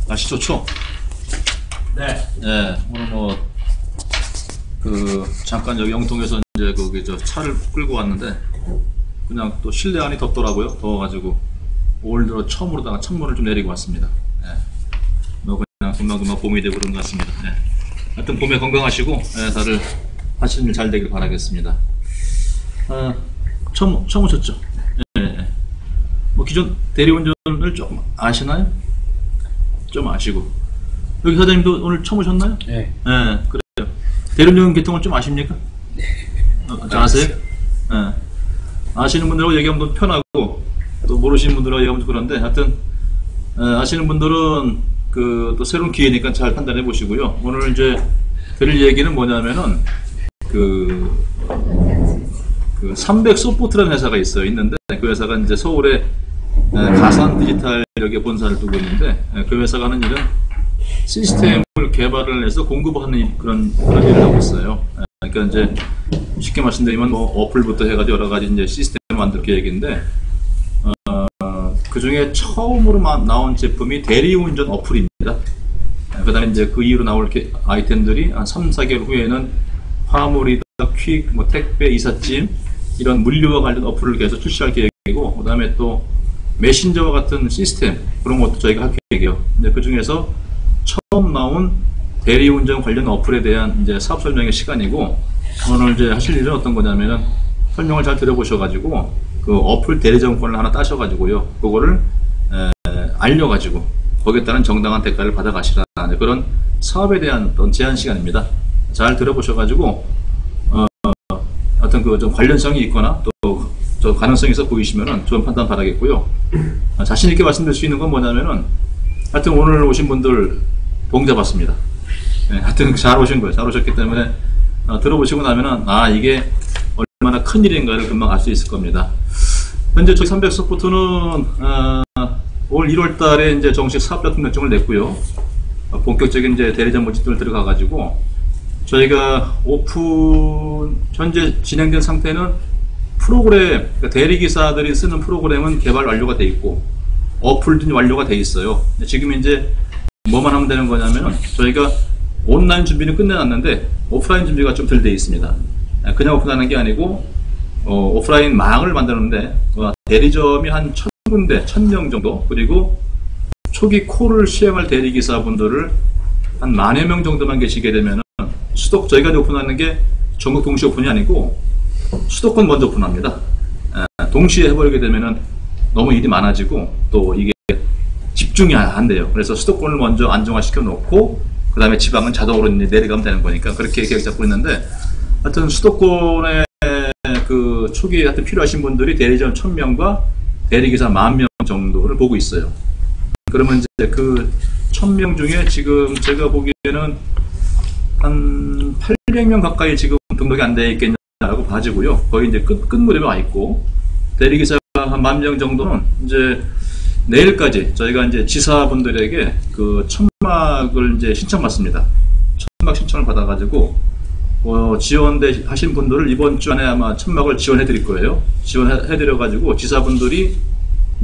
날씨 좋죠? 네. 네, 오늘 잠깐 여기 영통에서 이제 차를 끌고 왔는데, 그냥 또 실내 안이 덥더라고요. 더워가지고, 올 들어 처음으로다가 찬물을 좀 내리고 왔습니다. 네. 그냥 금방금방 봄이 되고 그런 것 같습니다. 네. 하여튼 봄에 건강하시고, 네, 다들 하시는 일 잘 되길 바라겠습니다. 처음 오셨죠? 네. 기존 대리운전을 좀 아시나요? 좀 아시고. 여기 사장님도 오늘 처음 오셨나요? 네. 네, 그래요. 대리운전 계통을 좀 아십니까? 네. 잘 아세요? 네. 아시는 분들하고 얘기하면 더 편하고, 또 모르시는 분들하고 얘기하면 그런데, 하여튼, 아시는 분들은 또 새로운 기회니까 잘 판단해 보시고요. 오늘 이제 드릴 얘기는 뭐냐면은, 300 소프트라는 회사가 있는데, 그 회사가 이제 서울에 가산 디지털 여기에 본사를 두고 있는데, 그 회사가 하는 일은 시스템을 개발을 해서 공급하는 그런 일을 하고 있어요. 그러니까 이제 쉽게 말씀드리면 어플부터 해가지고 여러 가지 이제 시스템을 만들 계획인데, 그 중에 처음으로 나온 제품이 대리운전 어플입니다. 그 다음에 이제 그 이후로 나올 아이템들이 한 3, 4개월 후에는 화물이다, 퀵, 택배, 이삿짐, 이런 물류와 관련 어플을 계속 출시할 계획이고, 그 다음에 또 메신저와 같은 시스템, 그런 것도 저희가 할 계획이에요. 근데 그 중에서 처음 나온 대리운전 관련 어플에 대한 이제 사업 설명의 시간이고, 오늘 이제 하실 일은 어떤 거냐면은 설명을 잘 들어보셔가지고 그 어플 대리점권을 하나 따셔가지고요, 그거를 알려가지고 거기에 따른 정당한 대가를 받아가시라는 그런 사업에 대한 어떤 제안 시간입니다. 잘 들어보셔가지고 어떤 좀 관련성이 있거나 또 저 가능성이 있어 보이시면은 좋은 판단 바라겠고요. 자신 있게 말씀드릴 수 있는 건 뭐냐면은, 하여튼 오늘 오신 분들 복 잡았습니다. 네, 하여튼 잘 오신 거예요. 잘 오셨기 때문에 들어보시고 나면은 이게 얼마나 큰 일인가를 금방 알 수 있을 겁니다. 현재 저희 300 소프트는 올 1월 달에 이제 정식 사업자 등록증을 냈고요. 본격적인 이제 대리점 모집을 들어가가지고 저희가 현재 진행된 상태는 프로그램, 그러니까 대리기사들이 쓰는 프로그램은 개발 완료가 돼 있고 어플도 완료가 돼 있어요. 지금 이제 뭐만 하면 되는 거냐면은 저희가 온라인 준비는 끝내놨는데 오프라인 준비가 좀 덜 돼 있습니다. 그냥 오픈하는 게 아니고 오프라인 망을 만드는데 대리점이 한 1000군데, 1000명 정도, 그리고 초기 콜을 시행할 대리기사분들을 한 10,000여 명 정도만 계시게 되면은 저희가 오픈하는 게 전국 동시 오픈이 아니고 수도권 먼저 오픈합니다. 동시에 해버리게 되면은 너무 일이 많아지고 또 이게 집중이 안 돼요. 그래서 수도권을 먼저 안정화시켜 놓고 그 다음에 지방은 자동으로 내려가면 되는 거니까 그렇게 계획 잡고 있는데, 하여튼 수도권에 초기에 하여튼 필요하신 분들이 대리점 1000명과 대리기사 10,000명 정도를 보고 있어요. 그러면 이제 그 1000명 중에 지금 제가 보기에는 한 800명 가까이 지금 등록이 안 돼 있겠냐라고 봐지고요. 거의 이제 끝 무렵에 와 있고, 대리기사가 한 10,000명 정도는 이제 내일까지 저희가 이제 지사분들에게 그 천막을 이제 신청받습니다. 천막 신청을 받아가지고 지원대 하신 분들을 이번 주 안에 아마 천막을 지원해 드릴 거예요. 지원해 드려가지고 지사분들이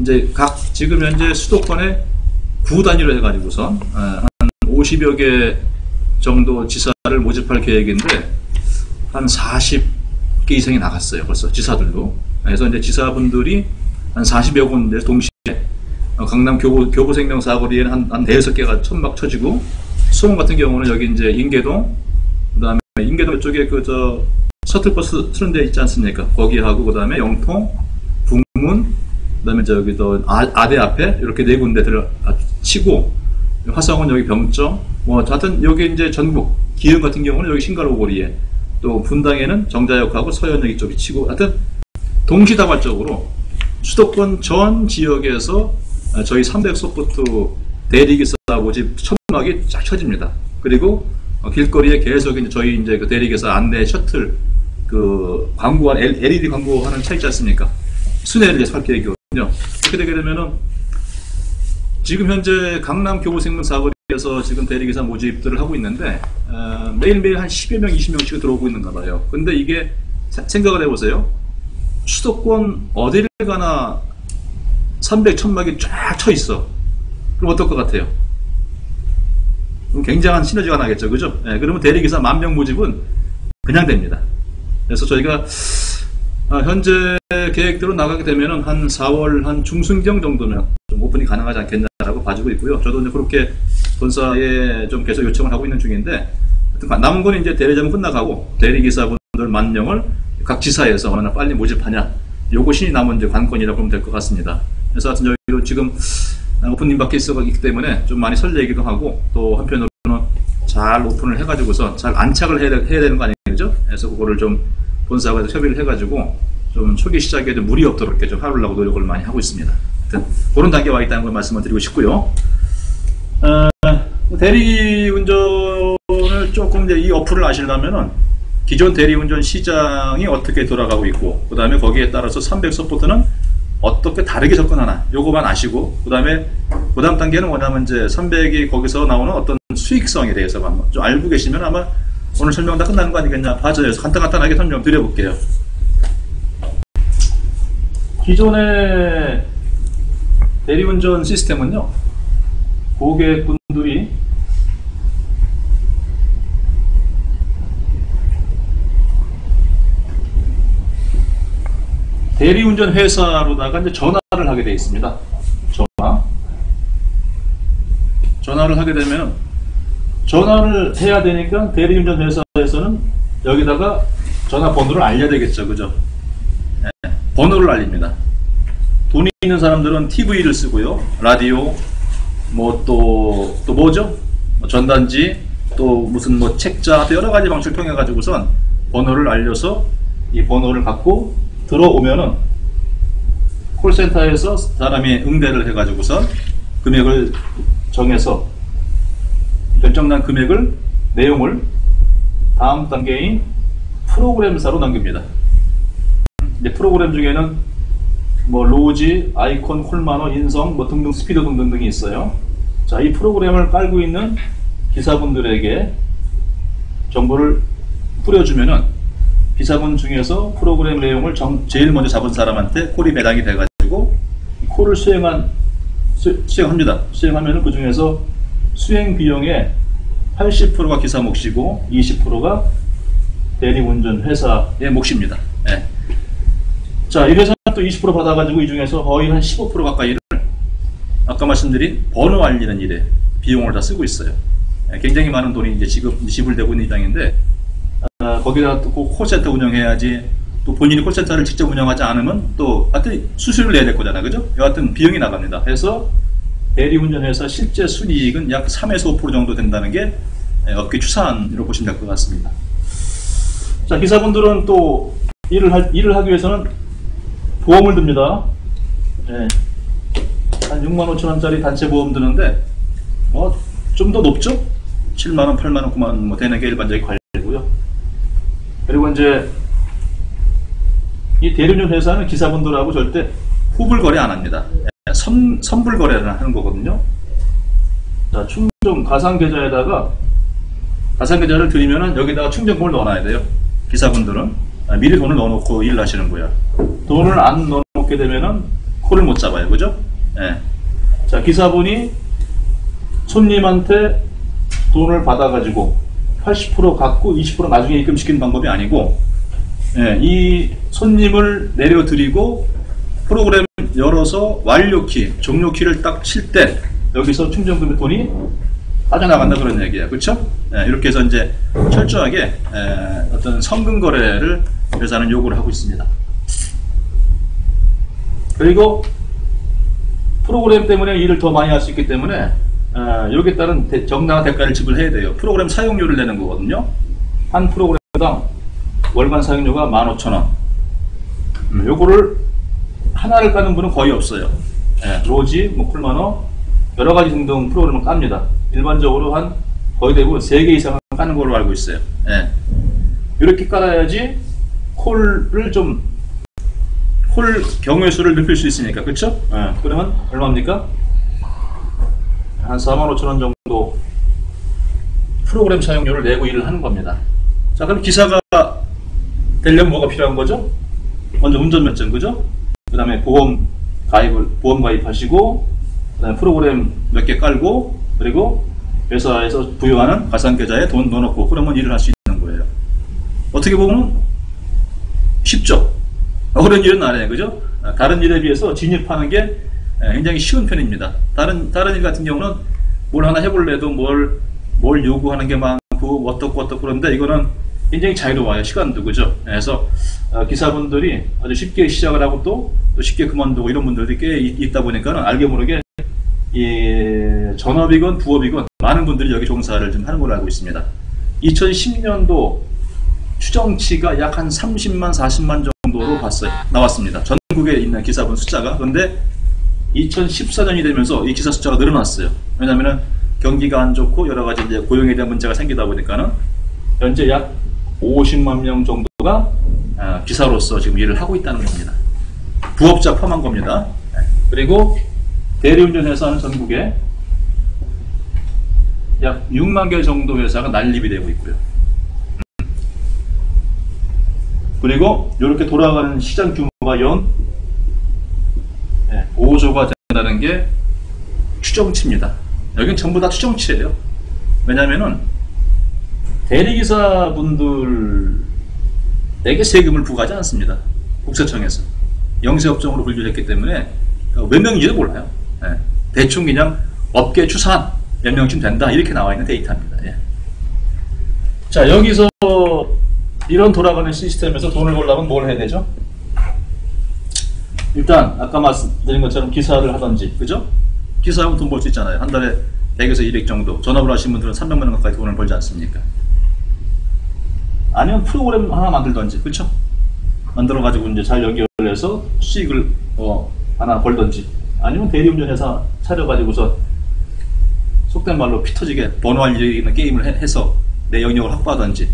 이제 지금 현재 수도권에 구 단위로 해가지고선 한 50여 개 정도 지사를 모집할 계획인데 한 40개 이상이 나갔어요. 벌써 지사들도. 그래서 이제 지사분들이 한 40여 군데 동시에 강남 교보생명 사거리에는 한 5개가 천막 쳐지고, 수원 같은 경우는 여기 이제 인계동, 그 다음에 인계동 쪽에 셔틀버스 트는 데 있지 않습니까? 거기 하고, 그 다음에 영통, 북문, 그 다음에 저기 아대 앞에 이렇게 4군데 치고, 화성은 여기 병점, 하여튼 여기 이제 전국, 기흥 같은 경우는 여기 신갈오 거리에, 또 분당에는 정자역하고 서현역 이쪽이 치고, 하여튼 동시다발적으로 수도권 전 지역에서 저희 300 소프트 대리기사 모집 천막이 쫙 쳐집니다. 그리고 길거리에 계속 저희 이제 그 대리기사 안내 셔틀 광고한 LED 광고하는 차 있지 않습니까? 순회를 이제 할 계획이거든요. 그렇게 되게 되면은 지금 현재 강남 교보생명 사거리에서 지금 대리기사 모집들을 하고 있는데 매일매일 한 10여 명, 20명씩 들어오고 있는가 봐요. 근데 이게 생각을 해보세요. 수도권 어디를 가나 300 천막이 쫙 쳐 있어. 그럼 어떨 것 같아요? 그럼 굉장한 시너지가 나겠죠. 그죠? 예, 그러면 대리기사 10,000명 모집은 그냥 됩니다. 그래서 저희가 현재 계획대로 나가게 되면은 한 4월 한 중순경 정도면 좀 오픈이 가능하지 않겠냐라고 봐주고 있고요. 저도 이제 그렇게 본사에 좀 계속 요청을 하고 있는 중인데, 남은 건 이제 대리점은 끝나가고 대리기사분들 10,000명을 각 지사에서 얼마나 빨리 모집하냐, 요것이 남은 이제 관건이라고 보면 될 것 같습니다. 그래서 하여튼 저희도 지금 오프닝 바퀴스가 있기 때문에 좀 많이 설레기도 하고, 또 한편으로는 잘 오픈을 해가지고서 잘 안착을 해야 되는 거 아니겠죠? 그래서 그거를 좀 본사하고 협의를 해가지고 좀 초기 시작에도 무리 없도록 이렇게 좀 하려고 노력을 많이 하고 있습니다. 하여튼 그런 단계에 와 있다는 걸 말씀을 드리고 싶고요. 대리운전을 조금 이제 이 어플을 아시려면은 기존 대리운전 시장이 어떻게 돌아가고 있고, 그 다음에 거기에 따라서 300 서포트는 어떻게 다르게 접근하나, 요거만 아시고, 그 다음에 그 다음 단계는 뭐냐면 이제 300이 거기서 나오는 어떤 수익성에 대해서만 좀 알고 계시면 아마 오늘 설명 다 끝나는 거 아니겠냐 봐줘요. 간단하게 설명 드려볼게요. 기존의 대리운전 시스템은요, 고객분들이 대리운전 회사로다가 이제 전화를 하게 되어 있습니다. 전화를 하게 되면 전화를 해야 되니까 대리운전 회사에서는 여기다가 전화번호를 알려야 되겠죠. 그죠? 네, 번호를 알립니다. 돈이 있는 사람들은 TV를 쓰고요. 라디오, 또 뭐죠? 전단지, 또 무슨 책자, 또 여러 가지 방식을 통해 가지고선 번호를 알려서 이 번호를 갖고 들어오면은 콜센터에서 사람이 응대를 해가지고선 금액을 정해서 결정난 금액을, 내용을 다음 단계인 프로그램사로 남깁니다. 이제 프로그램 중에는 로지, 아이콘, 콜만호, 인성, 등등, 스피드 등등이 있어요. 자, 이 프로그램을 깔고 있는 기사분들에게 정보를 뿌려주면은 기사분 중에서 프로그램 내용을 제일 먼저 잡은 사람한테 콜이 배당이 돼가지고 콜을 수행합니다. 수행하면은 그 중에서 수행 비용의 80%가 기사 몫이고 20%가 대리운전 회사의 몫입니다. 네. 자, 이 회사는 또 20% 받아가지고 이 중에서 거의 한 15% 가까이를 아까 말씀드린 번호 알리는 일에 비용을 다 쓰고 있어요. 네, 굉장히 많은 돈이 이제 지불되고 있는 입장인데, 거기다 또 콜센터 운영해야지, 또 본인이 콜센터를 직접 운영하지 않으면 또 하여튼 수수료를 내야 될 거잖아요. 그죠? 여하튼 비용이 나갑니다. 그래서 대리운전 회사 실제 순이익은 약 3에서 5% 정도 된다는 게 업계 추산으로 보시면 될 것 같습니다. 자, 기사분들은 또 일을 하기 위해서는 보험을 듭니다. 네. 한 65,000원짜리 단체 보험 드는데 좀 더 높죠? 7만원, 8만원, 9만원 되는 게 일반적인 관리고요. 그리고 이제 이 대리운전 회사는 기사분들하고 절대 후불 거래 안 합니다. 선불 거래를 하는 거거든요. 자, 충전 가상 계좌를 드리면은 여기다가 충전금을 넣어놔야 돼요. 기사분들은 미리 돈을 넣어놓고 일을 하시는 거야. 돈을 안 넣어놓게 되면은 콜을 못 잡아요. 그죠? 예. 자, 기사분이 손님한테 돈을 받아가지고 80% 갖고 20% 나중에 입금시키는 방법이 아니고, 예, 이 손님을 내려드리고 프로그램 열어서 완료키, 종료키를 딱 칠 때 여기서 충전금의 돈이 빠져나간다, 그런 얘기예요. 그렇죠? 예, 이렇게 해서 이제 철저하게 어떤 성금 거래를 회사는 요구를 하고 있습니다. 그리고 프로그램 때문에 일을 더 많이 할 수 있기 때문에 여기에 따른 정당한 대가를 지불해야 돼요. 프로그램 사용료를 내는 거거든요. 한 프로그램당 월간 사용료가 15,000원. 요거를 하나를 까는 분은 거의 없어요. 예, 로지, 콜만호, 여러 가지 등등 프로그램을 깝니다. 일반적으로 한 거의 대부분 3개 이상은 까는 걸로 알고 있어요. 예. 이렇게 깔아야지 콜 경우의 수를 높일 수 있으니까. 그쵸? 예. 그러면 얼마입니까? 한 45,000원 정도 프로그램 사용료를 내고 일을 하는 겁니다. 자, 그럼 기사가 되려면 뭐가 필요한 거죠? 먼저 운전면허증, 그죠? 그 다음에 보험 가입하시고, 그 다음에 프로그램 몇 개 깔고, 그리고 회사에서 부여하는 가상계좌에 돈 넣어놓고 그러면 일을 할 수 있는 거예요. 어떻게 보면 쉽죠. 어려운 일은 아니에요, 그죠? 다른 일에 비해서 진입하는 게 굉장히 쉬운 편입니다. 다른 일 같은 경우는 뭘 하나 해볼래도 뭘 요구하는 게 많고 어떻고 그런데 이거는 굉장히 자유로워요. 시간도, 그죠? 그래서 기사분들이 아주 쉽게 시작을 하고 또 쉽게 그만두고 이런 분들이 꽤 있다 보니까는 알게 모르게 전업이건 부업이건 많은 분들이 여기 종사를 좀 하는 걸로 알고 있습니다. 2010년도 추정치가 약 한 30만, 40만 정도로 나왔습니다. 전국에 있는 기사분 숫자가. 그런데 2014년이 되면서 이 기사 숫자가 늘어났어요. 왜냐하면 경기가 안 좋고 여러 가지 이제 고용에 대한 문제가 생기다 보니까는 현재 약 50만 명 정도가 기사로서 지금 일을 하고 있다는 겁니다. 부업자 포함한 겁니다. 그리고 대리운전 회사는 전국에 약 6만 개 정도 회사가 난립이 되고 있고요. 그리고 이렇게 돌아가는 시장 규모가 연 5조가 된다는 게 추정치입니다. 여긴 전부 다 추정치예요. 왜냐하면은 대리기사분들에게 세금을 부과하지 않습니다. 국세청에서 영세업종으로 분류했기 때문에 몇 명인지도 몰라요. 대충 그냥 업계 추산 몇 명쯤 된다 이렇게 나와 있는 데이터입니다. 자, 여기서 이런 돌아가는 시스템에서 돈을 벌려면 뭘 해야 되죠? 일단 아까 말씀드린 것처럼 기사를 하든지, 그죠? 기사하면 돈 벌 수 있잖아요. 한 달에 100에서 200 정도. 전업을 하신 분들은 300만 원 가까이 돈을 벌지 않습니까? 아니면 프로그램 하나 만들든지, 그렇죠? 만들어가지고 이제 잘 연결해서 수익을 하나 벌든지, 아니면 대리운전 회사 차려가지고서 속된 말로 피 터지게 번호할 일이 있는 게임을 해서 내 영역을 확보하든지,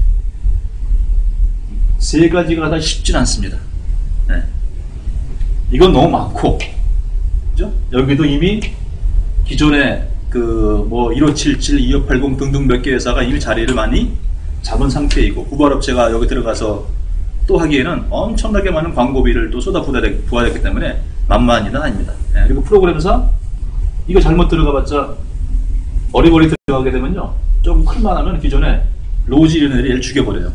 세 가지가 다 쉽진 않습니다. 이건 너무 많고, 그죠? 여기도 이미 기존에 1577, 2580 등등 몇 개 회사가 이미 자리를 많이 잡은 상태이고, 구발업체가 여기 들어가서 또 하기에는 엄청나게 많은 광고비를 또 쏟아부어야 되기 때문에 만만한 일은 아닙니다. 그리고 프로그램사 이거 잘못 들어가봤자 어리버리 들어가게 되면요, 조금 큰만 하면 기존에 로지 이런 애들이 얘를 죽여버려요.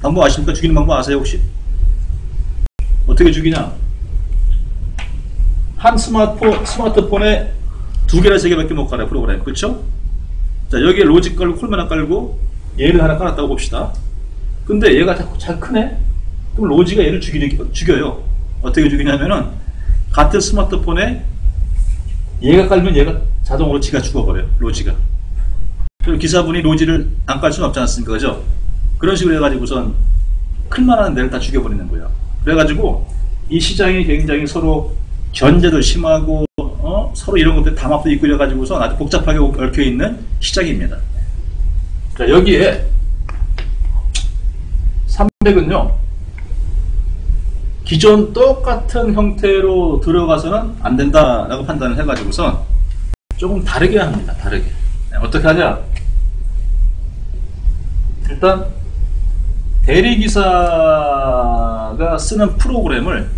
방법 아십니까? 죽이는 방법 아세요 혹시? 어떻게 죽이냐? 한 스마트폰에 2개나 3개밖에 못 깔아요, 프로그램. 그쵸? 자, 여기에 로직 깔고 콜만 깔고 얘를 하나 깔았다고 봅시다. 근데 얘가 잘 크네? 그럼 로지가 얘를 죽여요. 어떻게 죽이냐면은 같은 스마트폰에 얘가 깔면 얘가 자동으로 지가 죽어버려요, 로지가. 그리고 기사분이 로지를 안 깔 수는 없지 않습니까? 그죠? 그런 식으로 해가지고선 클만한 데를 다 죽여버리는 거예요. 그래가지고 이 시장이 굉장히 서로 견제도 심하고 서로 이런 것들 담합도 있고 이래가지고서 아주 복잡하게 얽혀있는 시장입니다. 자, 여기에 300은요 기존 똑같은 형태로 들어가서는 안 된다라고 판단을 해가지고선 조금 다르게 합니다. 다르게. 어떻게 하냐? 일단 대리기사가 쓰는 프로그램을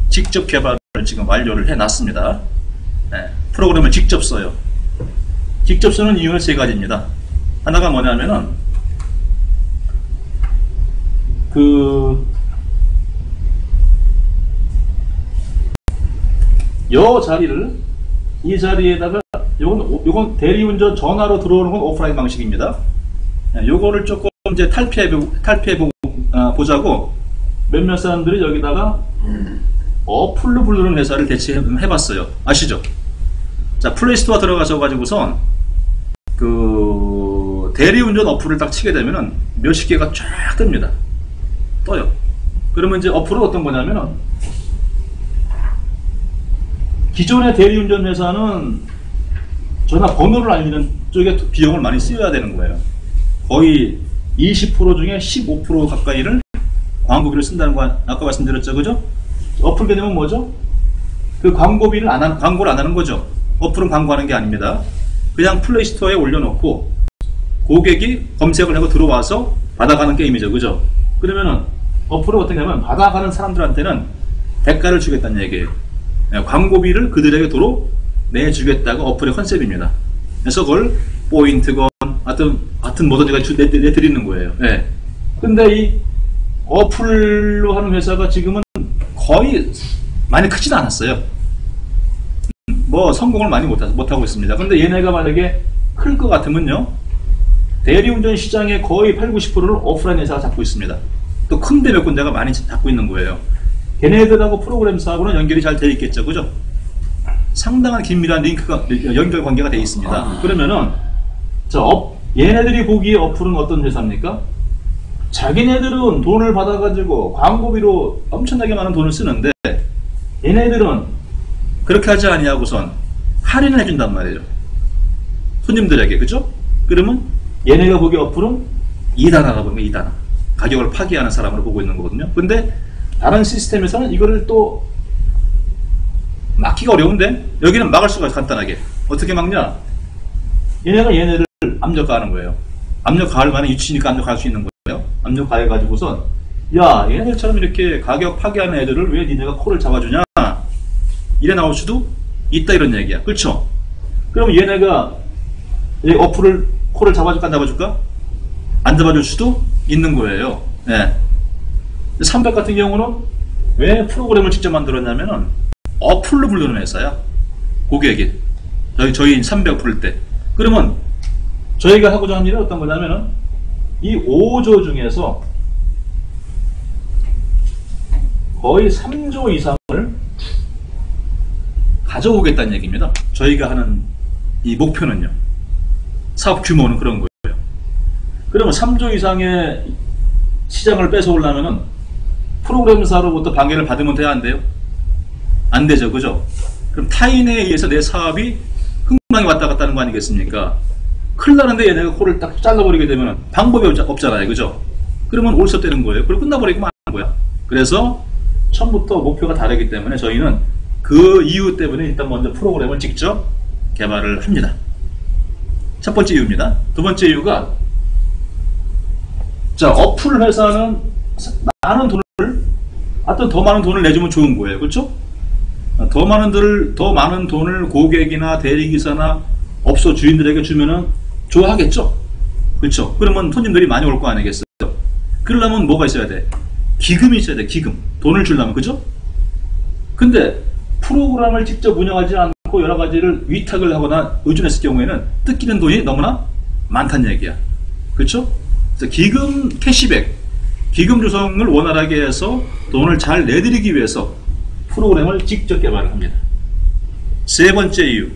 직접 개발을 지금 완료를 해놨습니다. 프로그램을 직접 써요. 직접 쓰는 이유는 3가지입니다. 하나가 뭐냐면은 이 자리에다가 요건 대리운전 전화로 들어오는 건 오프라인 방식입니다. 요거를 조금 이제 탈피해 보자고 몇몇 사람들이 여기다가 어플로 부르는 회사를 대체해봤어요. 아시죠? 자, 플레이스토어 들어가서 가지고선 대리운전 어플을 딱 치게 되면은 몇십 개가 쫙 뜹니다. 떠요. 그러면 이제 어플은 어떤 거냐면은 기존의 대리운전 회사는 전화 번호를 알리는 쪽에 비용을 많이 쓰여야 되는 거예요. 거의 20% 중에 15% 가까이를 광고비를 쓴다는 거 아까 말씀드렸죠, 그죠? 어플 개념은 뭐죠? 그 광고를 안 하는 거죠. 어플은 광고하는 게 아닙니다. 그냥 플레이스토어에 올려놓고 고객이 검색을 하고 들어와서 받아가는 게임이죠, 그죠? 그러면은 어플은 어떻게 하면 받아가는 사람들한테는 대가를 주겠다는 얘기예요. 광고비를 그들에게 도로 내주겠다가 어플의 컨셉입니다. 그래서 그걸 포인트건 하여튼 뭐든 제가 내드리는 거예요. 예. 근데 이 어플로 하는 회사가 지금은 거의 많이 크진 않았어요. 뭐 성공을 많이 못하고 있습니다. 근데 얘네가 만약에 클 것 같으면요, 대리운전 시장의 거의 80~90%를 오프라인 회사가 잡고 있습니다. 또 큰 데 몇 군데가 많이 잡고 있는 거예요. 걔네들하고 프로그램 사업으로는 연결이 잘 돼 있겠죠, 그죠? 상당한 긴밀한 연결 관계가 돼 있습니다. 그러면은 얘네들이 보기에 어플은 어떤 회사입니까? 자기네들은 돈을 받아가지고 광고비로 엄청나게 많은 돈을 쓰는데 얘네들은 그렇게 하지 아니하고선 할인을 해준단 말이에요, 손님들에게. 그죠? 그러면 얘네가 보기에 어플은 이단화가 보면 이단화, 가격을 파기하는 사람으로 보고 있는 거거든요. 근데 다른 시스템에서는 이거를 또 막기가 어려운데 여기는 막을 수가 있어요. 간단하게 어떻게 막냐, 얘네가 얘네를 압력 가하는 거예요. 압력 가할 만한 위치니까 압력 가할 수 있는 거예요. 압력 가해가지고선 야, 얘네들처럼 이렇게 가격 파기하는 애들을 왜 니네가 코를 잡아주냐, 이래 나올 수도 있다, 이런 얘기야. 그렇죠? 그럼 얘네가 이 어플을 코를 잡아줄까 안 잡아줄까? 안 잡아줄 수도 있는 거예요. 네. 300 같은 경우는 왜 프로그램을 직접 만들었냐면은 어플로 부르는 회사야, 고객이. 저희 300 부를 때. 그러면 저희가 하고자 하는 일은 어떤 거냐면은 이 5조 중에서 거의 3조 이상을 가져오겠다는 얘기입니다. 저희가 하는 이 목표는요, 사업 규모는 그런 거예요. 그러면 3조 이상의 시장을 뺏어오려면은 프로그램사로부터 방해를 받으면 돼야 안 돼요? 안 되죠, 그죠? 그럼 타인에 의해서 내 사업이 흥망이 왔다 갔다 하는 거 아니겠습니까? 큰일 나는데 얘네가 코를 딱 잘라버리게 되면 방법이 없잖아요, 그죠? 그러면 올섭되는 거예요. 그리고 끝나버리고 마는 거야. 그래서 처음부터 목표가 다르기 때문에 저희는 그 이유 때문에 일단 먼저 프로그램을 직접 개발을 합니다. 첫 번째 이유입니다. 두 번째 이유가, 자, 어플 회사는 하여튼 더 많은 돈을 내주면 좋은 거예요. 그렇죠? 더 많은 돈을 고객이나 대리기사나 업소 주인들에게 주면은 좋아하겠죠? 그렇죠? 그러면 손님들이 많이 올 거 아니겠어요? 그러려면 뭐가 있어야 돼? 기금이 있어야 돼, 기금. 돈을 주려면, 그죠? 근데 프로그램을 직접 운영하지 않고 여러 가지를 위탁을 하거나 의존했을 경우에는 뜯기는 돈이 너무나 많다는 얘기야. 그렇죠? 그래서 기금, 캐시백, 기금 조성을 원활하게 해서 돈을 잘 내드리기 위해서 프로그램을 직접 개발을 합니다. 세 번째 이유,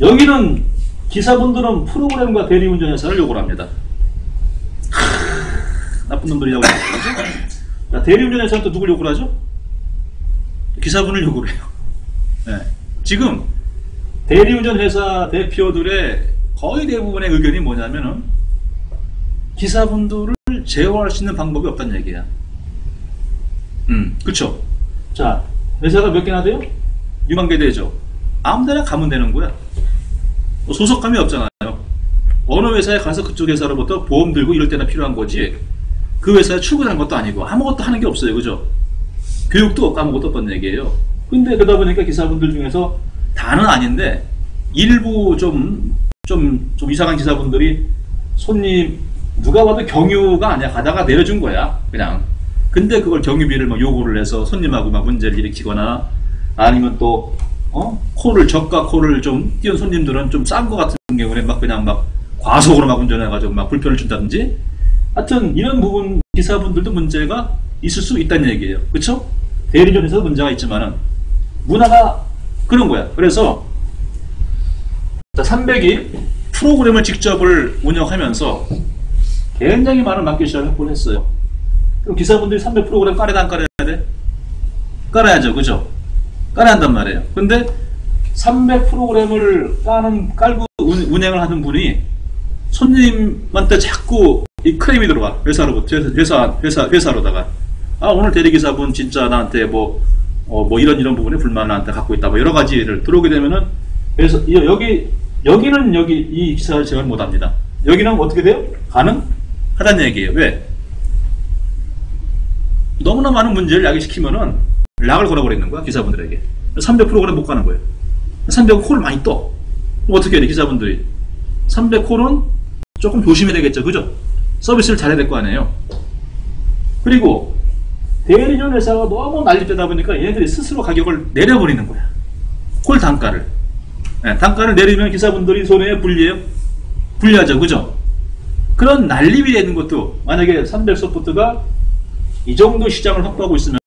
여기는 기사분들은 프로그램과 대리운전 회사를 요구를 합니다. 나쁜 놈들이라고 하죠. 대리운전 회사는 또 누굴 요구를 하죠? 기사분을 요구를 해요. 네. 지금 대리운전 회사 대표들의 거의 대부분의 의견이 뭐냐면은 기사분들을 제어할 수 있는 방법이 없다는 얘기야. 그쵸? 자, 회사가 몇 개나 돼요? 6만 개 되죠? 아무데나 가면 되는 거야. 소속감이 없잖아요. 어느 회사에 가서 그쪽 회사로부터 보험 들고 이럴 때나 필요한 거지, 그 회사에 출근한 것도 아니고 아무것도 하는 게 없어요. 그죠? 교육도 없고 아무것도 없던 얘기예요. 근데 그러다 보니까 기사분들 중에서 다는 아닌데 일부 좀 이상한 기사분들이 손님, 누가 봐도 경유가 아니야, 가다가 내려준 거야 그냥. 근데 그걸 경유비를 막 요구를 해서 손님하고 막 문제를 일으키거나, 아니면 또 저가 코를 좀 띄운 손님들은 좀 싼 거 같은 경우는 막 그냥 막 과속으로 막 운전해가지고 막 불편을 준다든지, 하여튼 이런 부분 기사분들도 문제가 있을 수 있다는 얘기예요. 그쵸? 대리운전에서도 문제가 있지만은 문화가 그런 거야. 그래서 300이 프로그램을 직접을 운영하면서 굉장히 많은 마켓 시장을 확보를 했어요. 그럼 기사분들이 300 프로그램 깔아야 돼, 안 깔아야 돼? 깔아야죠, 그죠? 깔아야 한단 말이에요. 근데 300 프로그램을 깔고 운행을 하는 분이 손님한테 자꾸 이 클레임이 들어와. 회사로부터, 회사로다가. 아, 오늘 대리기사분 진짜 나한테 뭐 이런 부분에 불만을 나한테 갖고 있다, 뭐 여러 가지를 들어오게 되면은, 그래서 여기는 이 기사를 제어를 못 합니다. 여기는 어떻게 돼요? 가능하다는 얘기예요. 왜? 너무나 많은 문제를 야기시키면은 락을 걸어버리는 거야, 기사분들에게. 300 프로그램 못 가는 거예요. 300은 코를 많이 떠. 어떻게 해야 돼, 기사분들이? 300콜은 조금 조심해야 되겠죠, 그죠? 서비스를 잘해야 될 거 아니에요. 그리고 대리점 회사가 너무 난립되다 보니까 얘네들이 스스로 가격을 내려버리는 거야. 콜 단가를. 네, 단가를 내리면 기사분들이 손해에 불리해요? 불리하죠, 그죠? 그런 난립이 되는 것도 만약에 300소프트가 이 정도 시장을 확보하고 있으면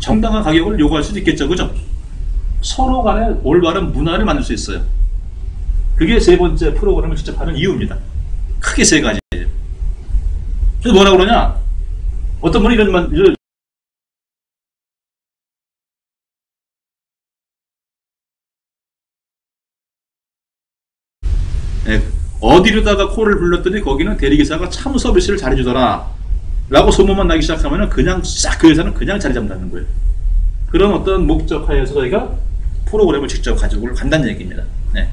정당한 가격을 요구할 수도 있겠죠, 그죠? 서로 간에 올바른 문화를 만들 수 있어요. 그게 세 번째 프로그램을 직접 하는 이유입니다. 크게 세 가지예요. 그래서 뭐라 그러냐? 어떤 분이 이런 네, 어디로다가 콜을 불렀더니 거기는 대리기사가 참 서비스를 잘해주더라 라고 소문만 나기 시작하면 그냥 싹 그 회사는 그냥 자리 잡는다는 거예요. 그런 어떤 목적 하에서 저희가 프로그램을 직접 가지고 간다는 얘기입니다. 네.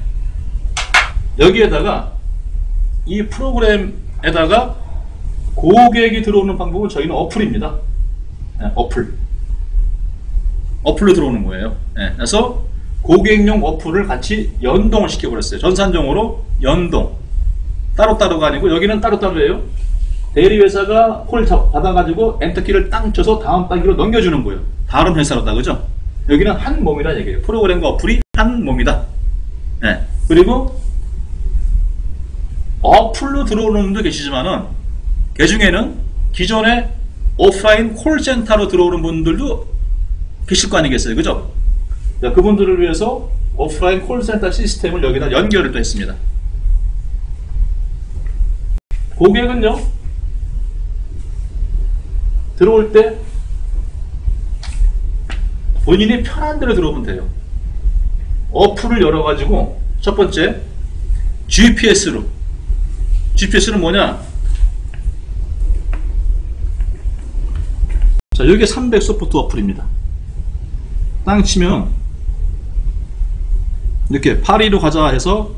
여기에다가 이 프로그램에다가 고객이 들어오는 방법은 저희는 어플입니다. 네, 어플로 들어오는 거예요. 네, 그래서 고객용 어플을 같이 연동을 시켜버렸어요. 전산정으로 연동. 따로따로가 아니고 여기는 따로따로예요. 대리회사가 콜 받아가지고 엔터키를 땅 쳐서 다음 단계로 넘겨주는 거예요. 다른 회사로다, 그죠? 여기는 한 몸이라 얘기해요. 프로그램과 어플이 한 몸이다. 네. 그리고 어플로 들어오는 분도 계시지만은 그 중에는 기존에 오프라인 콜센터로 들어오는 분들도 계실 거 아니겠어요, 그죠? 자, 그분들을 위해서 오프라인 콜센터 시스템을 여기다 연결을 또 했습니다. 고객은요, 들어올 때 본인이 편한 대로 들어오면 돼요. 어플을 열어가지고 첫 번째 GPS로. GPS는 뭐냐? 자, 여기 300소프트 어플입니다. 땅 치면 이렇게 파리로 가자 해서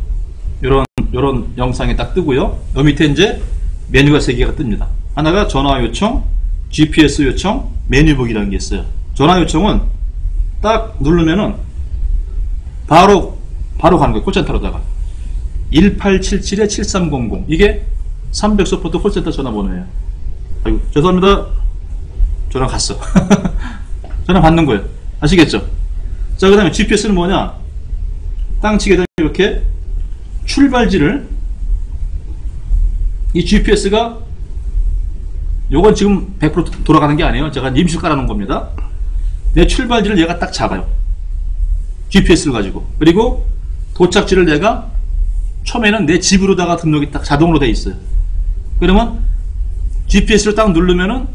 요런 영상이 딱 뜨고요. 요 밑에 이제 메뉴가 3개가 뜹니다. 하나가 전화 요청, GPS 요청, 메뉴 보기라는 게 있어요. 전화 요청은 딱 누르면은 바로 가는 거예요. 콜센터로다가 1877-7300 이게 300소프트 콜센터 전화번호예요. 아이고, 죄송합니다. 전화 갔어. 전화 받는 거예요. 아시겠죠? 자, 그 다음에 GPS는 뭐냐? 땅치게 되면 이렇게 출발지를, 이 GPS가 요건 지금 100% 돌아가는 게 아니에요. 제가 임시 깔아놓은 겁니다. 내 출발지를 얘가 딱 잡아요. GPS를 가지고. 그리고 도착지를 내가 처음에는 내 집으로다가 등록이 딱 자동으로 돼 있어요. 그러면 GPS를 딱 누르면은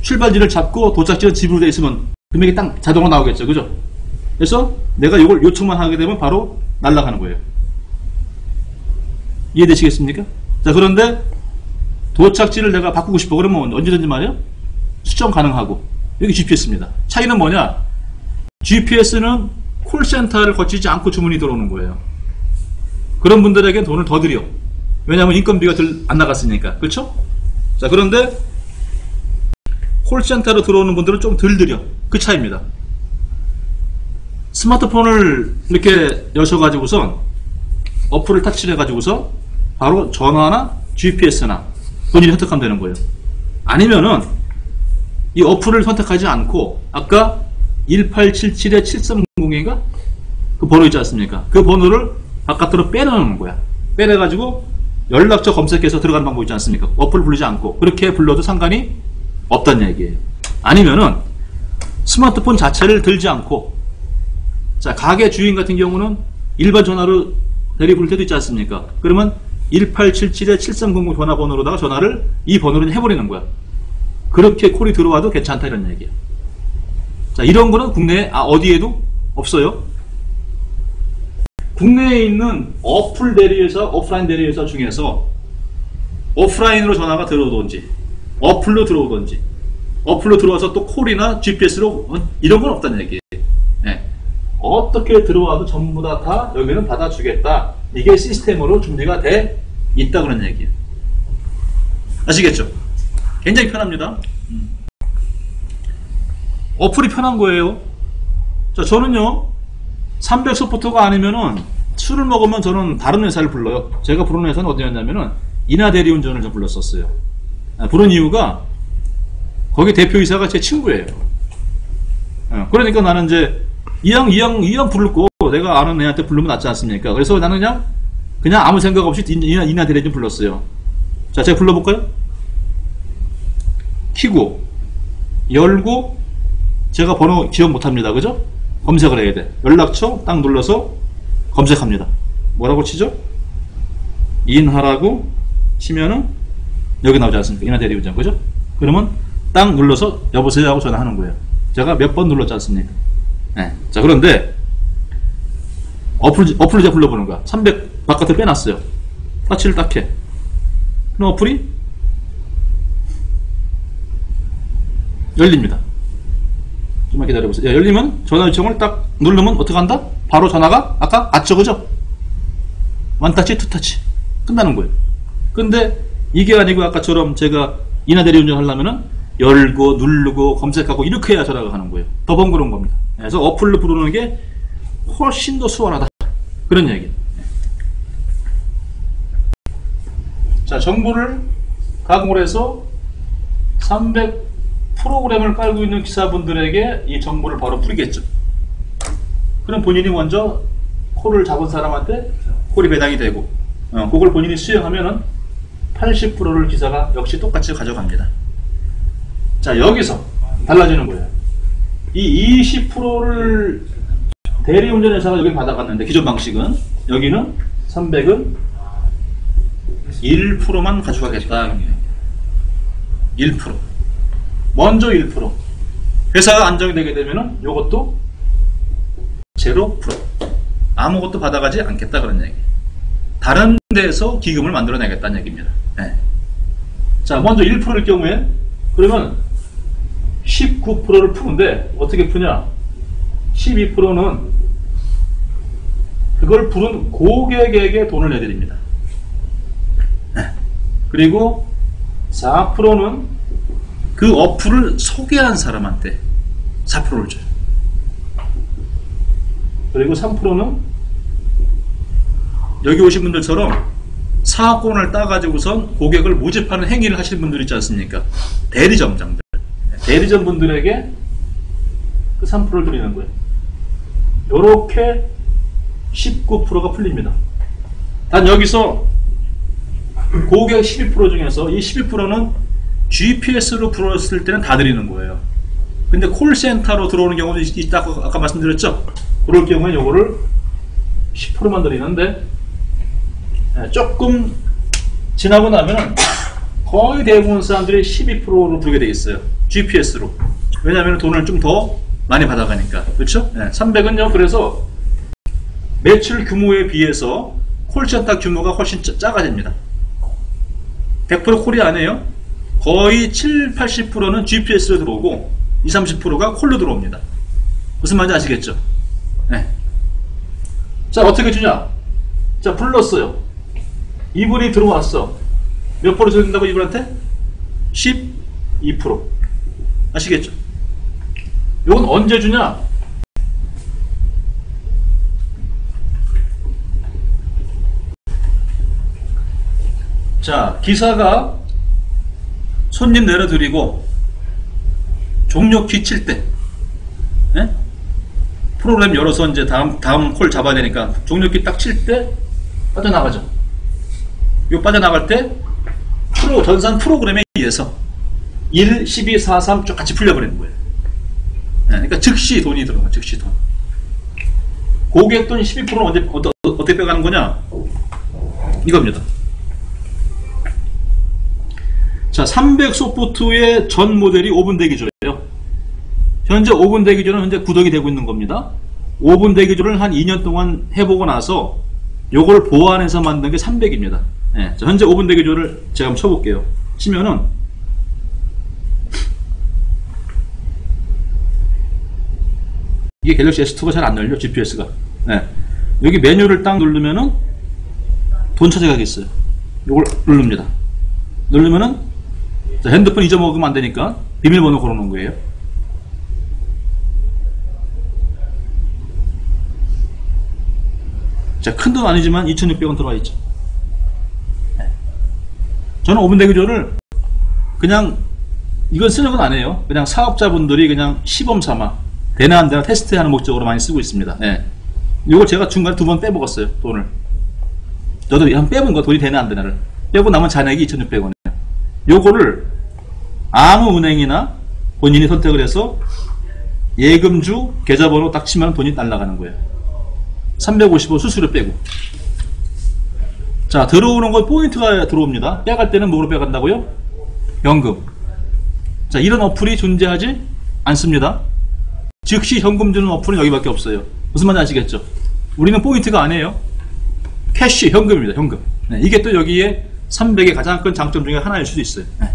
출발지를 잡고 도착지는 집으로 돼 있으면 금액이 딱 자동으로 나오겠죠, 그죠? 그래서 내가 이걸 요청만 하게 되면 바로 날아가는 거예요. 이해되시겠습니까? 자, 그런데 도착지를 내가 바꾸고 싶어 그러면 언제든지 말이에요, 수정 가능하고. 여기 GPS입니다. 차이는 뭐냐? GPS는 콜센터를 거치지 않고 주문이 들어오는 거예요. 그런 분들에게 돈을 더 드려. 왜냐하면 인건비가 안 나갔으니까. 그렇죠? 자, 그런데 콜센터로 들어오는 분들은 좀 덜 드려. 그 차이입니다. 스마트폰을 이렇게 여셔가지고선 어플을 터치를 해가지고서 바로 전화나 GPS나 본인이 선택하면 되는 거예요. 아니면은 이 어플을 선택하지 않고 아까 1877-7300인가? 그 번호 있지 않습니까? 그 번호를 바깥으로 빼놓는 거야. 빼내가지고 연락처 검색해서 들어가는 방법 있지 않습니까? 어플 부르지 않고 그렇게 불러도 상관이 없다는 얘기예요. 아니면은 스마트폰 자체를 들지 않고, 자, 가게 주인 같은 경우는 일반 전화로 대리 부를 때도 있지 않습니까? 그러면 1877-7300 전화번호로다가 전화를 이 번호로 해버리는 거야. 그렇게 콜이 들어와도 괜찮다 이런 얘기예요. 자, 이런 거는 국내에 어디에도 없어요. 국내에 있는 어플 대리회사, 오프라인 대리회사 중에서 오프라인으로 전화가 들어오든지 어플로 들어오든지 어플로 들어와서 또 콜이나 GPS로 이런 건 없다는 얘기예요. 네. 어떻게 들어와도 전부 다 여기는 받아주겠다. 이게 시스템으로 준비가 돼 있다 그런 얘기예요. 아시겠죠? 굉장히 편합니다. 어플이 편한 거예요. 자, 저는요 300소프트가 아니면은 술을 먹으면 저는 다른 회사를 불러요. 제가 부르는 회사는 어디였냐면은 인하대리운전을 좀 불렀었어요. 부른 이유가 거기 대표이사가 제 친구예요. 그러니까 나는 이제 이왕 부를 거 내가 아는 애한테 부르면 낫지 않습니까? 그래서 나는 그냥 아무 생각 없이 인하대리 좀 불렀어요. 자, 제가 불러볼까요? 키고 열고 제가 번호 기억 못합니다. 그죠? 검색을 해야 돼. 연락처 딱 눌러서 검색합니다. 뭐라고 치죠? 인하라고 치면은 여기 나오지 않습니까? 인하대리운전. 그죠? 그러면 딱 눌러서 여보세요 하고 전화하는 거예요. 제가 몇 번 눌렀지 않습니까? 네. 자, 그런데 어플을 제가 불러보는 거야. 300 바깥에 빼놨어요. 터치를 딱 해. 그럼 어플이 열립니다. 좀만 기다려보세요. 열리면 전화 요청을 딱 누르면 어떻게 한다? 바로 전화가 아까 왔죠, 그죠? 원타치, 투타치 끝나는 거예요. 근데 이게 아니고 아까처럼 제가 인하대리운전 하려면은 열고 누르고 검색하고 이렇게 해야 전화가 가는 거예요. 더 번거로운 겁니다. 그래서 어플로 부르는 게 훨씬 더 수월하다. 그런 얘기예요. 자, 정보를 가공을 해서 300 프로그램을 깔고 있는 기사분들에게 이 정보를 바로 풀겠죠. 그럼 본인이 먼저 콜을 잡은 사람한테 콜이 배당이 되고 그걸 본인이 수행하면은 80%를 기사가 역시 똑같이 가져갑니다. 자, 여기서 달라지는 거예요. 이 20%를 대리운전 회사가 여기 받아갔는데 기존 방식은 여기는 300은 1%만 가져가겠다. 1%. 먼저 1%. 회사가 안정이 되게 되면은 요것도 0%. 아무것도 받아가지 않겠다 그런 얘기. 다른 데서 기금을 만들어내겠다는 얘기입니다. 네. 자, 먼저 1%일 경우에 그러면 19%를 푸는데 어떻게 푸냐? 12%는 그걸 푸는 고객에게 돈을 내드립니다. 네. 그리고 4%는 그 어플을 소개한 사람한테 4%를 줘요. 그리고 3%는 여기 오신 분들처럼 사건을 따가지고선 고객을 모집하는 행위를 하시는 분들 있지 않습니까? 대리점장들. 대리점 분들에게 그 3%를 드리는 거예요. 요렇게 19%가 풀립니다. 단 여기서 고객 12% 중에서 이 12%는 GPS로 들어왔을 때는 다 드리는 거예요. 근데 콜센터로 들어오는 경우도 있다고 아까 말씀드렸죠? 그럴 경우에 요거를 10%만 드리는데 조금 지나고 나면은 거의 대부분 사람들이 12%로 들게 돼 있어요. GPS로. 왜냐하면 돈을 좀 더 많이 받아가니까. 그렇죠? 300은요. 그래서 매출 규모에 비해서 콜센터 규모가 훨씬 작아집니다. 100% 콜이 아니에요. 거의 7, 80%는 GPS로 들어오고 20, 30%가 콜로 들어옵니다. 무슨 말인지 아시겠죠? 네. 자, 어떻게 주냐? 자, 불렀어요. 이분이 들어왔어. 몇 프로 줘야 된다고 이분한테? 12%. 아시겠죠? 이건 언제 주냐? 자, 기사가 손님 내려드리고 종료키 칠 때, 네? 프로그램 열어서 이제 다음 콜 잡아야 되니까 종료키 딱 칠 때 빠져나가죠. 요 빠져나갈 때 전산 프로그램에 의해서 1, 12, 4, 3 쭉 같이 풀려버리는 거예요. 네, 그러니까 즉시 돈이 들어가, 즉시 돈. 고객 돈 12%는 어떻게 빼가는 거냐? 이겁니다. 자, 300 소프트의 전 모델이 5분 대기조예요. 현재 5분 대기조는 현재 구독이 되고 있는 겁니다. 5분 대기조를 한 2년 동안 해보고 나서 요걸 보완해서 만든 게 300입니다. 네, 자, 현재 5분 대기조를 제가 한번 쳐볼게요. 치면은 이게 갤럭시 S2가 잘 안 열려, GPS가. 네. 여기 메뉴를 딱 누르면은 돈 찾아가겠어요. 요걸 누릅니다. 누르면은 핸드폰 잊어먹으면 안 되니까 비밀번호 걸어놓은 거예요. 자, 큰 돈 아니지만 2,600원 들어와 있죠. 네. 저는 오븐 대기조를 그냥 이건 쓰는 건 아니에요. 그냥 사업자분들이 그냥 시범 삼아 되나 안 되나 테스트하는 목적으로 많이 쓰고 있습니다. 네. 이걸 제가 중간에 2번 빼먹었어요. 돈을. 저도 한 빼본 거 돈이 되나 안 되나를 빼고 남은 잔액이 2,600원이에요. 요거를 아무 은행이나 본인이 선택을 해서 예금주 계좌번호 딱 치면 돈이 날라가는 거예요. 355 수수료 빼고. 자, 들어오는 건 포인트가 들어옵니다. 빼갈 때는 뭐로 빼간다고요? 현금. 자, 이런 어플이 존재하지 않습니다. 즉시 현금 주는 어플은 여기밖에 없어요. 무슨 말인지 아시겠죠? 우리는 포인트가 아니에요. 캐시, 현금입니다. 현금. 네, 이게 또 여기에 300의 가장 큰 장점 중에 하나일 수도 있어요. 네.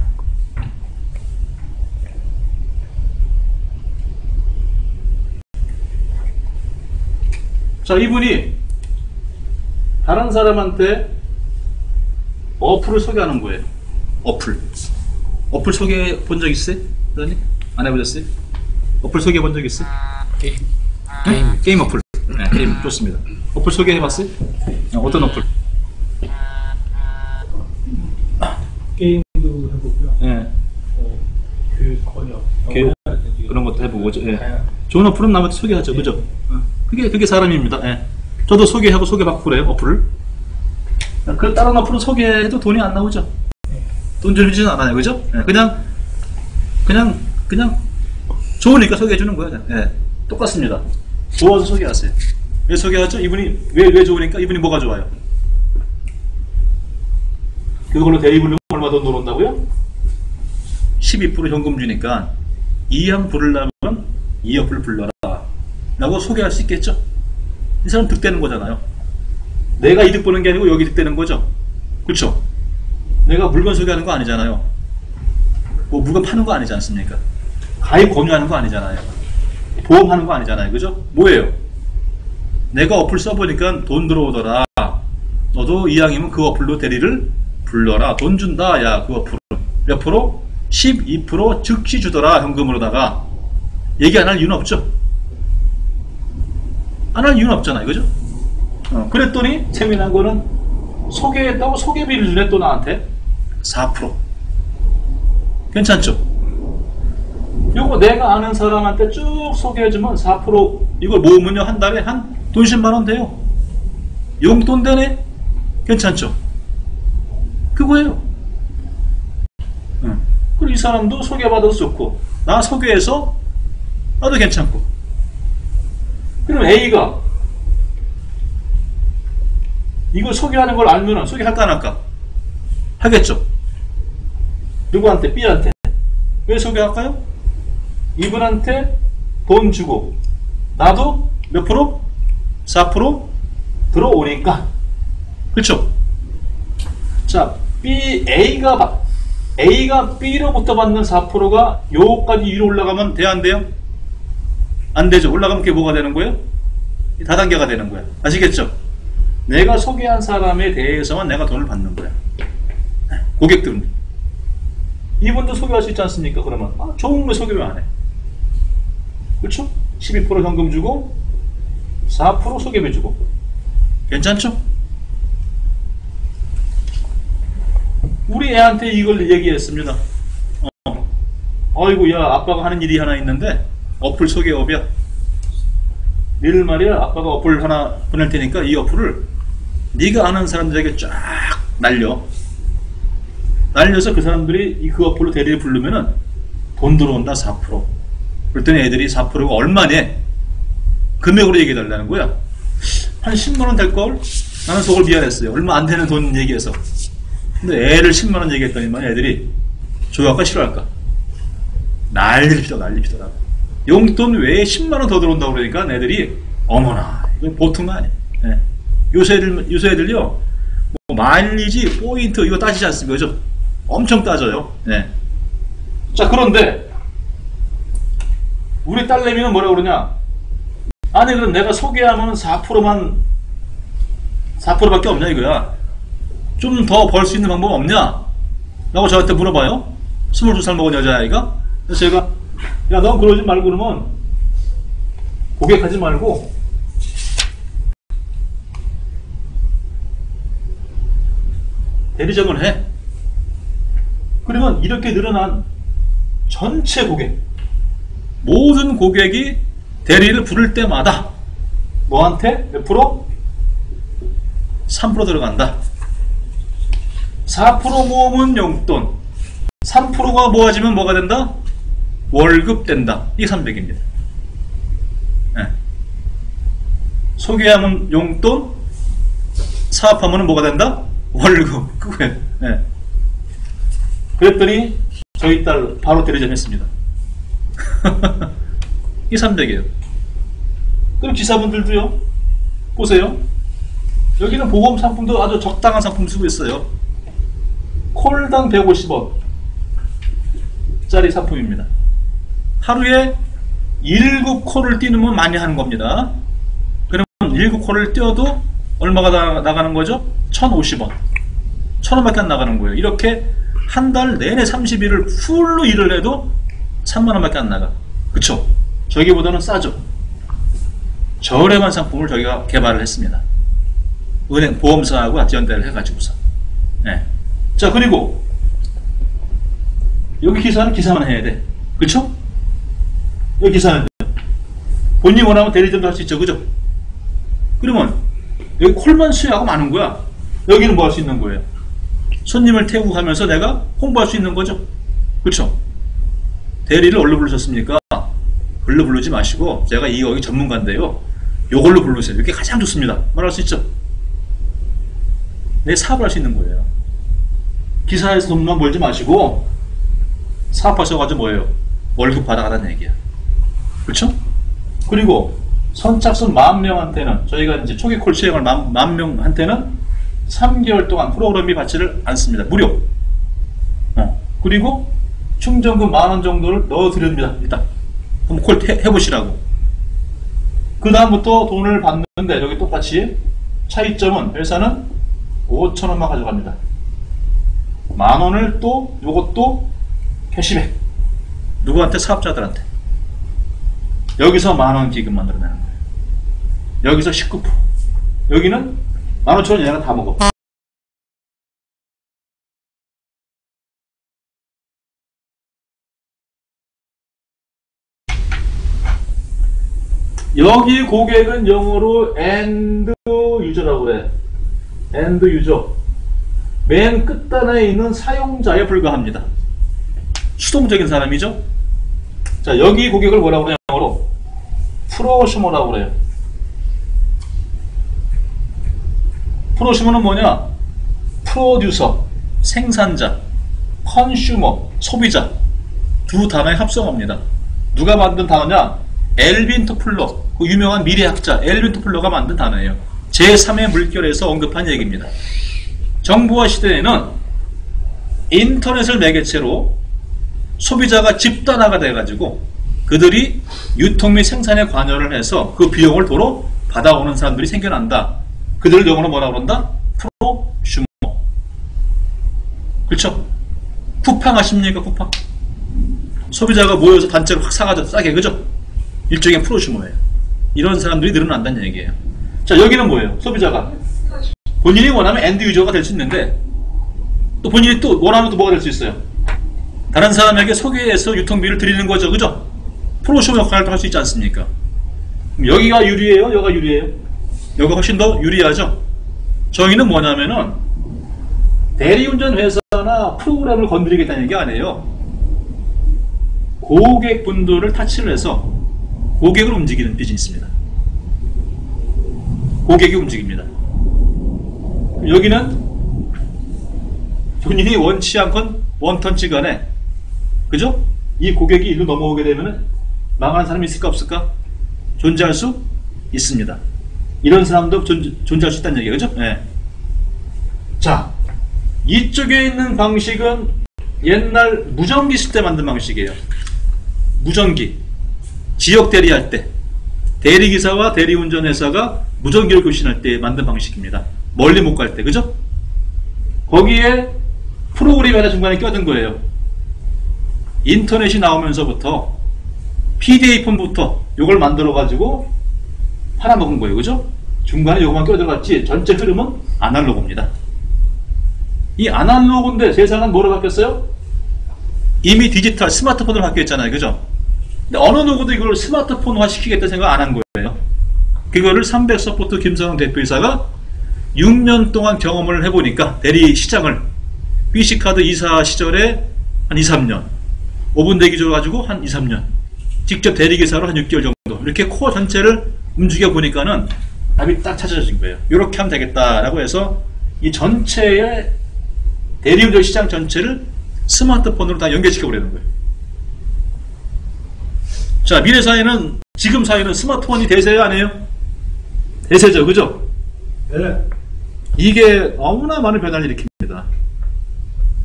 자, 이분이 다른 사람한테 어플을 소개하는 거예요. 어플 소개해 본 적 있어요? 안 해보셨어요? 어플 소개해 본 적 있어요? 게임 어플. 네, 게임 좋습니다. 어플 소개해 봤어요? 어떤 어플? 게임도 해보고요. 네. 교육 번역. 그런 것도 해보고. 예. 좋은 어플은 남한테 소개하죠. 그죠? 그게 사람입니다. 예. 저도 소개하고 소개받고 그래요. 어플을. 그 다른 어플은 소개해도 돈이 안 나오죠. 돈 주지는 않아요. 그죠? 예. 그냥 좋으니까 소개해 주는 거예요. 예. 똑같습니다. 좋아서 소개하세요. 왜 소개하죠? 이분이 왜 좋으니까 이분이 뭐가 좋아요? 그걸로 대리 부르면 얼마 돈 들어온다고요? 12% 현금 주니까 이왕 부르려면 이 어플 불러라 라고 소개할 수 있겠죠. 이 사람 득되는 거잖아요. 내가 이득 보는 게 아니고 여기 득되는 거죠. 그렇죠? 내가 물건 소개하는 거 아니잖아요. 뭐 물건 파는 거 아니지 않습니까? 가입 권유하는 거 아니잖아요. 보험하는 거 아니잖아요. 그죠? 뭐예요? 내가 어플 써보니까 돈 들어오더라. 너도 이왕이면 그 어플로 대리를 불러라. 돈 준다. 야, 그 어플 몇 프로? 12% 즉시 주더라. 현금으로다가. 얘기 안 할 이유는 없죠. 안 할 이유는 없잖아요. 그죠? 그랬더니 재미난 거는 소개했다고 소개비를 주네. 또 나한테 4%. 괜찮죠? 요거 내가 아는 사람한테 쭉 소개해주면 4% 이걸 모으면요 한 달에 한 돈 10만원 돼요. 용돈 되네. 괜찮죠? 그거예요. 그리고 이 사람도 소개받아서 좋고 나 소개해서 나도 괜찮고. 그럼 A가 이걸 소개하는 걸 알면은 소개할까 안 할까? 하겠죠. 누구한테? B한테. 왜 소개할까요? 이분한테 돈 주고 나도 몇 프로? 4% 들어오니까. 그렇죠? 자, A가 B로부터 받는 4%가 요까지 위로 올라가면 돼야 안 돼요? 안 되죠. 올라가면 그게 뭐가 되는 거예요? 다단계가 되는 거야. 아시겠죠? 내가 소개한 사람에 대해서만 내가 돈을 받는 거야. 고객들은. 이분도 소개할 수 있지 않습니까? 그러면 좋은 거 소개 왜 안 해? 그렇죠? 12% 현금 주고 4% 소개비 주고. 괜찮죠? 우리 애한테 이걸 얘기했습니다. 어이구 야 아빠가 하는 일이 하나 있는데 어플 소개업이야. 내일 말이야 아빠가 어플 하나 보낼 테니까 이 어플을 네가 아는 사람들에게 쫙 날려서 그 사람들이 그 어플로 대리를 부르면은 돈 들어온다 4%. 그랬더니 애들이 4%가 얼마냐 금액으로 얘기해 달라는 거야. 한 10만원 될걸? 나는 속을 미안했어요. 얼마 안 되는 돈 얘기해서. 근데 애를 10만원 얘기했더니만 애들이 좋아할까 싫어할까? 난리를 피더라고. 용돈 외에 10만원 더 들어온다고 그러니까 애들이 어머나 이건 보통 아니야. 네. 요새 애들요 뭐 마일리지 포인트 이거 따지지 않습니까? 그죠? 엄청 따져요. 네. 자 그런데 우리 딸내미는 뭐라고 그러냐? 아니 그럼 내가 소개하면 4%밖에 없냐 이거야. 좀 더 벌 수 있는 방법 없냐? 라고 저한테 물어봐요. 22살 먹은 여자아이가. 그래서 제가 야 넌 그러지 말고 그러면 고객하지 말고 대리점을 해. 그러면 이렇게 늘어난 전체 고객, 모든 고객이 대리를 부를 때마다 너한테 몇 프로? 3% 들어간다. 4% 모으면 용돈, 3%가 모아지면 뭐가 된다? 월급 된다. 이게 300입니다. 네. 소개하면 용돈, 사업하면 뭐가 된다? 월급. 그거예요. 네. 그랬더니 저희 딸 바로 대리점 했습니다. 이 300이에요. 그럼 기사분들도요. 보세요. 여기는 보험 상품도 아주 적당한 상품 쓰고 있어요. 콜당 150원 짜리 상품입니다. 하루에 7콜을 띄우면 많이 하는 겁니다. 그러면 7콜을 띄워도 얼마가 나가는 거죠? 1,050원. 1,000원밖에 안 나가는 거예요. 이렇게 한 달 내내 30일을 풀로 일을 해도 3만원밖에 안 나가. 그쵸? 저기보다는 싸죠. 저렴한 상품을 저희가 개발을 했습니다. 은행, 보험사하고 같이 연대를 해가지고서. 네. 자, 그리고 여기 기사는 기사만 해야 돼. 그쵸? 여기 기사는 본인이 원하면 대리점도 할 수 있죠. 그죠? 그러면 여기 콜만 수여하고 많은 거야. 여기는 뭐 할 수 있는 거예요? 손님을 태우고 가면서 내가 홍보할 수 있는 거죠. 그쵸? 대리를 뭘로 부르셨습니까? 글로 부르지 마시고 제가 여기 전문가인데요. 요걸로 부르세요. 이게 가장 좋습니다. 말할 수 있죠. 내 사업을 할 수 있는 거예요. 기사에서 돈만 벌지 마시고 사업하셔가지고 뭐예요? 월급 받아가라는 얘기야. 그렇죠? 그리고 선착순 10,000명한테는 저희가 이제 초기 콜 시행을 10,000명한테는 3개월 동안 프로그램이 받지를 않습니다. 무료. 그리고 충전금 10,000원 정도를 넣어드립니다. 일단 한번 콜 해보시라고. 그 다음부터 돈을 받는데 여기 똑같이 차이점은 회사는 5,000원만 가져갑니다. 10,000원을 또 요것도 캐시백. 누구한테? 사업자들한테. 여기서 10,000원 기금 만들어내는 거예요. 여기서 19%. 여기는 15,000원 얘가 다 먹어. 여기 고객은 영어로 end user라고 그래. end user. 맨 끝단에 있는 사용자에 불과합니다. 수동적인 사람이죠. 자, 여기 고객을 뭐라고 그래요? 영어로 프로슈머라고 그래요. 프로슈머는 뭐냐? 프로듀서, 생산자, 컨슈머, 소비자 두 단어의 합성어입니다. 누가 만든 단어냐? 엘빈 토플러, 그 유명한 미래학자 엘빈 토플러가 만든 단어예요. 제3의 물결에서 언급한 얘기입니다. 정보화 시대에는 인터넷을 매개체로 소비자가 집단화가 돼가지고 그들이 유통 및 생산에 관여를 해서 그 비용을 도로 받아오는 사람들이 생겨난다. 그들을 영어로 뭐라 그런다? 프로슈머. 그렇죠? 쿠팡 아십니까? 쿠팡. 소비자가 모여서 단체로 확 사가지고 싸게, 그죠? 일종의 프로슈머예요. 이런 사람들이 늘어난다는 얘기예요. 자, 여기는 뭐예요? 소비자가 본인이 원하면 엔드 유저가 될 수 있는데 또 본인이 또 원하면 또 뭐가 될 수 있어요? 다른 사람에게 소개해서 유통비를 드리는 거죠. 그죠? 프로슈머 역할도 할 수 있지 않습니까? 그럼 여기가 유리해요? 여기가 유리해요? 여기가 훨씬 더 유리하죠? 저희는 뭐냐면은 대리운전 회사나 프로그램을 건드리겠다는 얘기 아니에요. 고객분들을 타치를 해서 고객을 움직이는 비즈니스입니다. 고객이 움직입니다. 여기는 본인이 원치 않건 원턴치 간에, 그죠? 이 고객이 일로 넘어오게 되면 망하는 사람이 있을까 없을까? 존재할 수 있습니다. 이런 사람도 존재할 수 있다는 얘기예요. 그죠? 네. 자, 이쪽에 있는 방식은 옛날 무전기 쓸 때 만든 방식이에요. 무전기. 지역 대리할 때 대리기사와 대리운전회사가 무전기를 교신할 때 만든 방식입니다. 멀리 못 갈 때. 그죠? 거기에 프로그램이 하나 중간에 껴든 거예요. 인터넷이 나오면서부터 PDA-폰부터 이걸 만들어 가지고 팔아먹은 거예요. 그죠? 중간에 요거만 껴들어갔지 전체 흐름은 아날로그입니다. 이 아날로그인데 세상은 뭐로 바뀌었어요? 이미 디지털 스마트폰으로 바뀌었잖아요. 그죠? 근데 어느 누구도 이걸 스마트폰화 시키겠다 생각 안 한 거예요. 그거를 300서포트 김선웅 대표이사가 6년 동안 경험을 해보니까 대리 시장을 BC카드 이사 시절에 한 2, 3년 5분 대기 줘가지고 한 2, 3년 직접 대리기사로 한 6개월 정도 이렇게 코어 전체를 움직여 보니까는 답이 딱 찾아진 거예요. 이렇게 하면 되겠다라고 해서 이 전체의 대리운전 시장 전체를 스마트폰으로 다 연결시켜 버리는 거예요. 자, 미래 사회는 지금 사회는 스마트폰이 대세가 아니에요? 대세죠, 그죠? 네. 이게 너무나 많은 변화를 일으킵니다.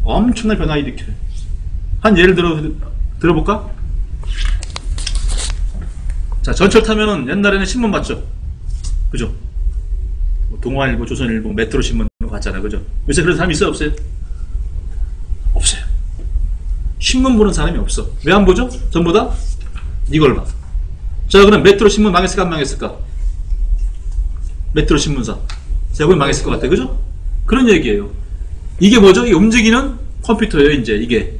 엄청난 변화를 일으켜요. 한 예를 들어볼까? 자, 전철 타면은 옛날에는 신문 봤죠? 그죠? 동아일보, 조선일보, 메트로 신문 봤잖아요, 그죠? 요새 그런 사람이 있어요, 없어요? 없어요. 신문 보는 사람이 없어. 왜 안 보죠? 전부 다 이걸 봐. 자, 그럼 메트로 신문 망했을까, 안 망했을까? 메트로 신문사. 제가 보기엔 망했을 것 같아요, 그죠? 그런 얘기예요. 이게 뭐죠? 이 움직이는 컴퓨터예요, 이제 이게.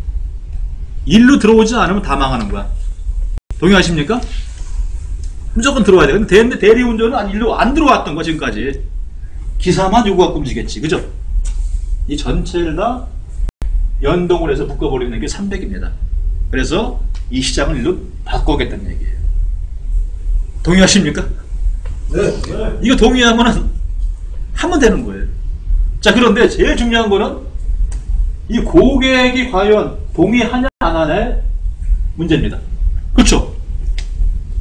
일로 들어오지 않으면 다 망하는 거야. 동의하십니까? 무조건 들어와야 돼. 근데 대리운전은 일로 안 들어왔던 거야, 지금까지. 기사만 요구하고 움직였지, 그죠? 이 전체를 다 연동을 해서 묶어버리는 게 300입니다. 그래서 이 시장을 일로 바꿔야겠다는 얘기예요. 동의하십니까? 네. 이거 동의하면은 하면 되는 거예요. 자, 그런데 제일 중요한 거는 이 고객이 과연 동의하냐 안 하냐의 문제입니다. 그렇죠?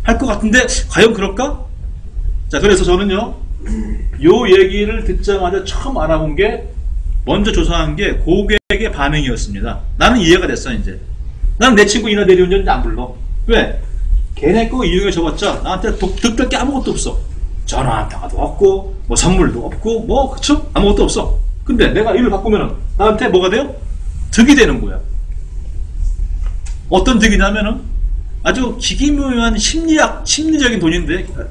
할 것 같은데 과연 그럴까? 자, 그래서 저는요 요 얘기를 듣자마자 처음 알아본 게 먼저 조사한 게 고객의 반응이었습니다. 나는 이해가 됐어. 이제 나는 내 친구 이나 대리운전 안 불러. 왜? 걔네 거 이용해 줘봤자 나한테 득될 게 아무것도 없어. 전화 한 통화도 없고 뭐 선물도 없고 뭐 그쵸? 아무것도 없어. 근데 내가 일을 바꾸면은 나한테 뭐가 돼요? 득이 되는 거야. 어떤 득이냐면은 아주 기기묘한 심리적인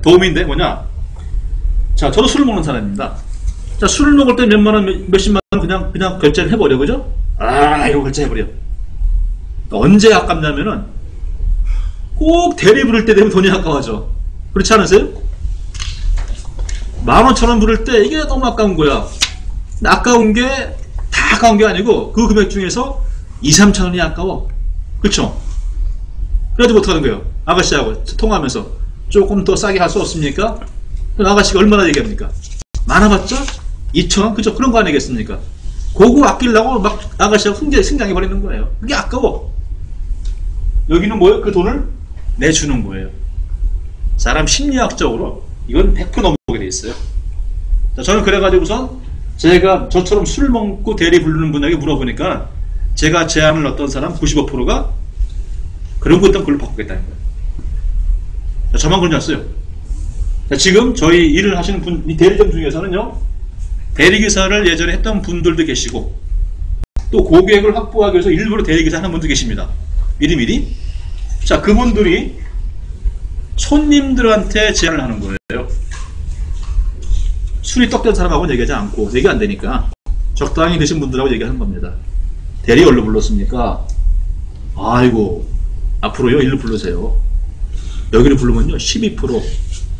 도움인데 뭐냐? 자, 저도 술을 먹는 사람입니다. 자, 술을 먹을 때 몇만 원, 몇십만 원 그냥 결제를 해버려, 그죠? 이거 결제해버려. 언제 아깝냐면은 꼭 대리 부를 때 되면 돈이 아까워져. 그렇지 않으세요? 10,000원 부를 때 이게 너무 아까운 거야. 근데 아까운 게 다 아까운 게 아니고 그 금액 중에서 2, 3,000원이 아까워. 그쵸? 그래가지고 어떡하는 거예요? 아가씨하고 통화하면서 조금 더 싸게 할 수 없습니까? 그럼 아가씨가 얼마나 얘기합니까? 많아봤자 2,000원? 그죠? 그런 거 아니겠습니까? 그거 아끼려고 막 아가씨하고 승장해버리는 거예요. 그게 아까워. 여기는 뭐예요? 그 돈을 내주는 거예요. 사람 심리학적으로 이건 100% 넘어오게 돼 있어요. 자, 저는 그래가지고선 제가 저처럼 술 먹고 대리 부르는 분에게 물어보니까 제가 제안을 넣었던 사람 95%가 그런 거 있다면 그걸 바꾸겠다는 거예요. 자, 저만 그런 줄 알았어요. 자, 지금 저희 일을 하시는 분, 이 대리점 중에서는요, 대리기사를 예전에 했던 분들도 계시고, 또 고객을 확보하기 위해서 일부러 대리기사 하는 분도 계십니다. 미리미리. 자, 그분들이 손님들한테 제안을 하는 거예요. 술이 떡된 사람하고는 얘기하지 않고, 얘기 안 되니까 적당히 드신 분들하고 얘기하는 겁니다. 대리 얼로 불렀습니까? 아이고, 앞으로요, 일로 부르세요. 여기를 부르면요, 12%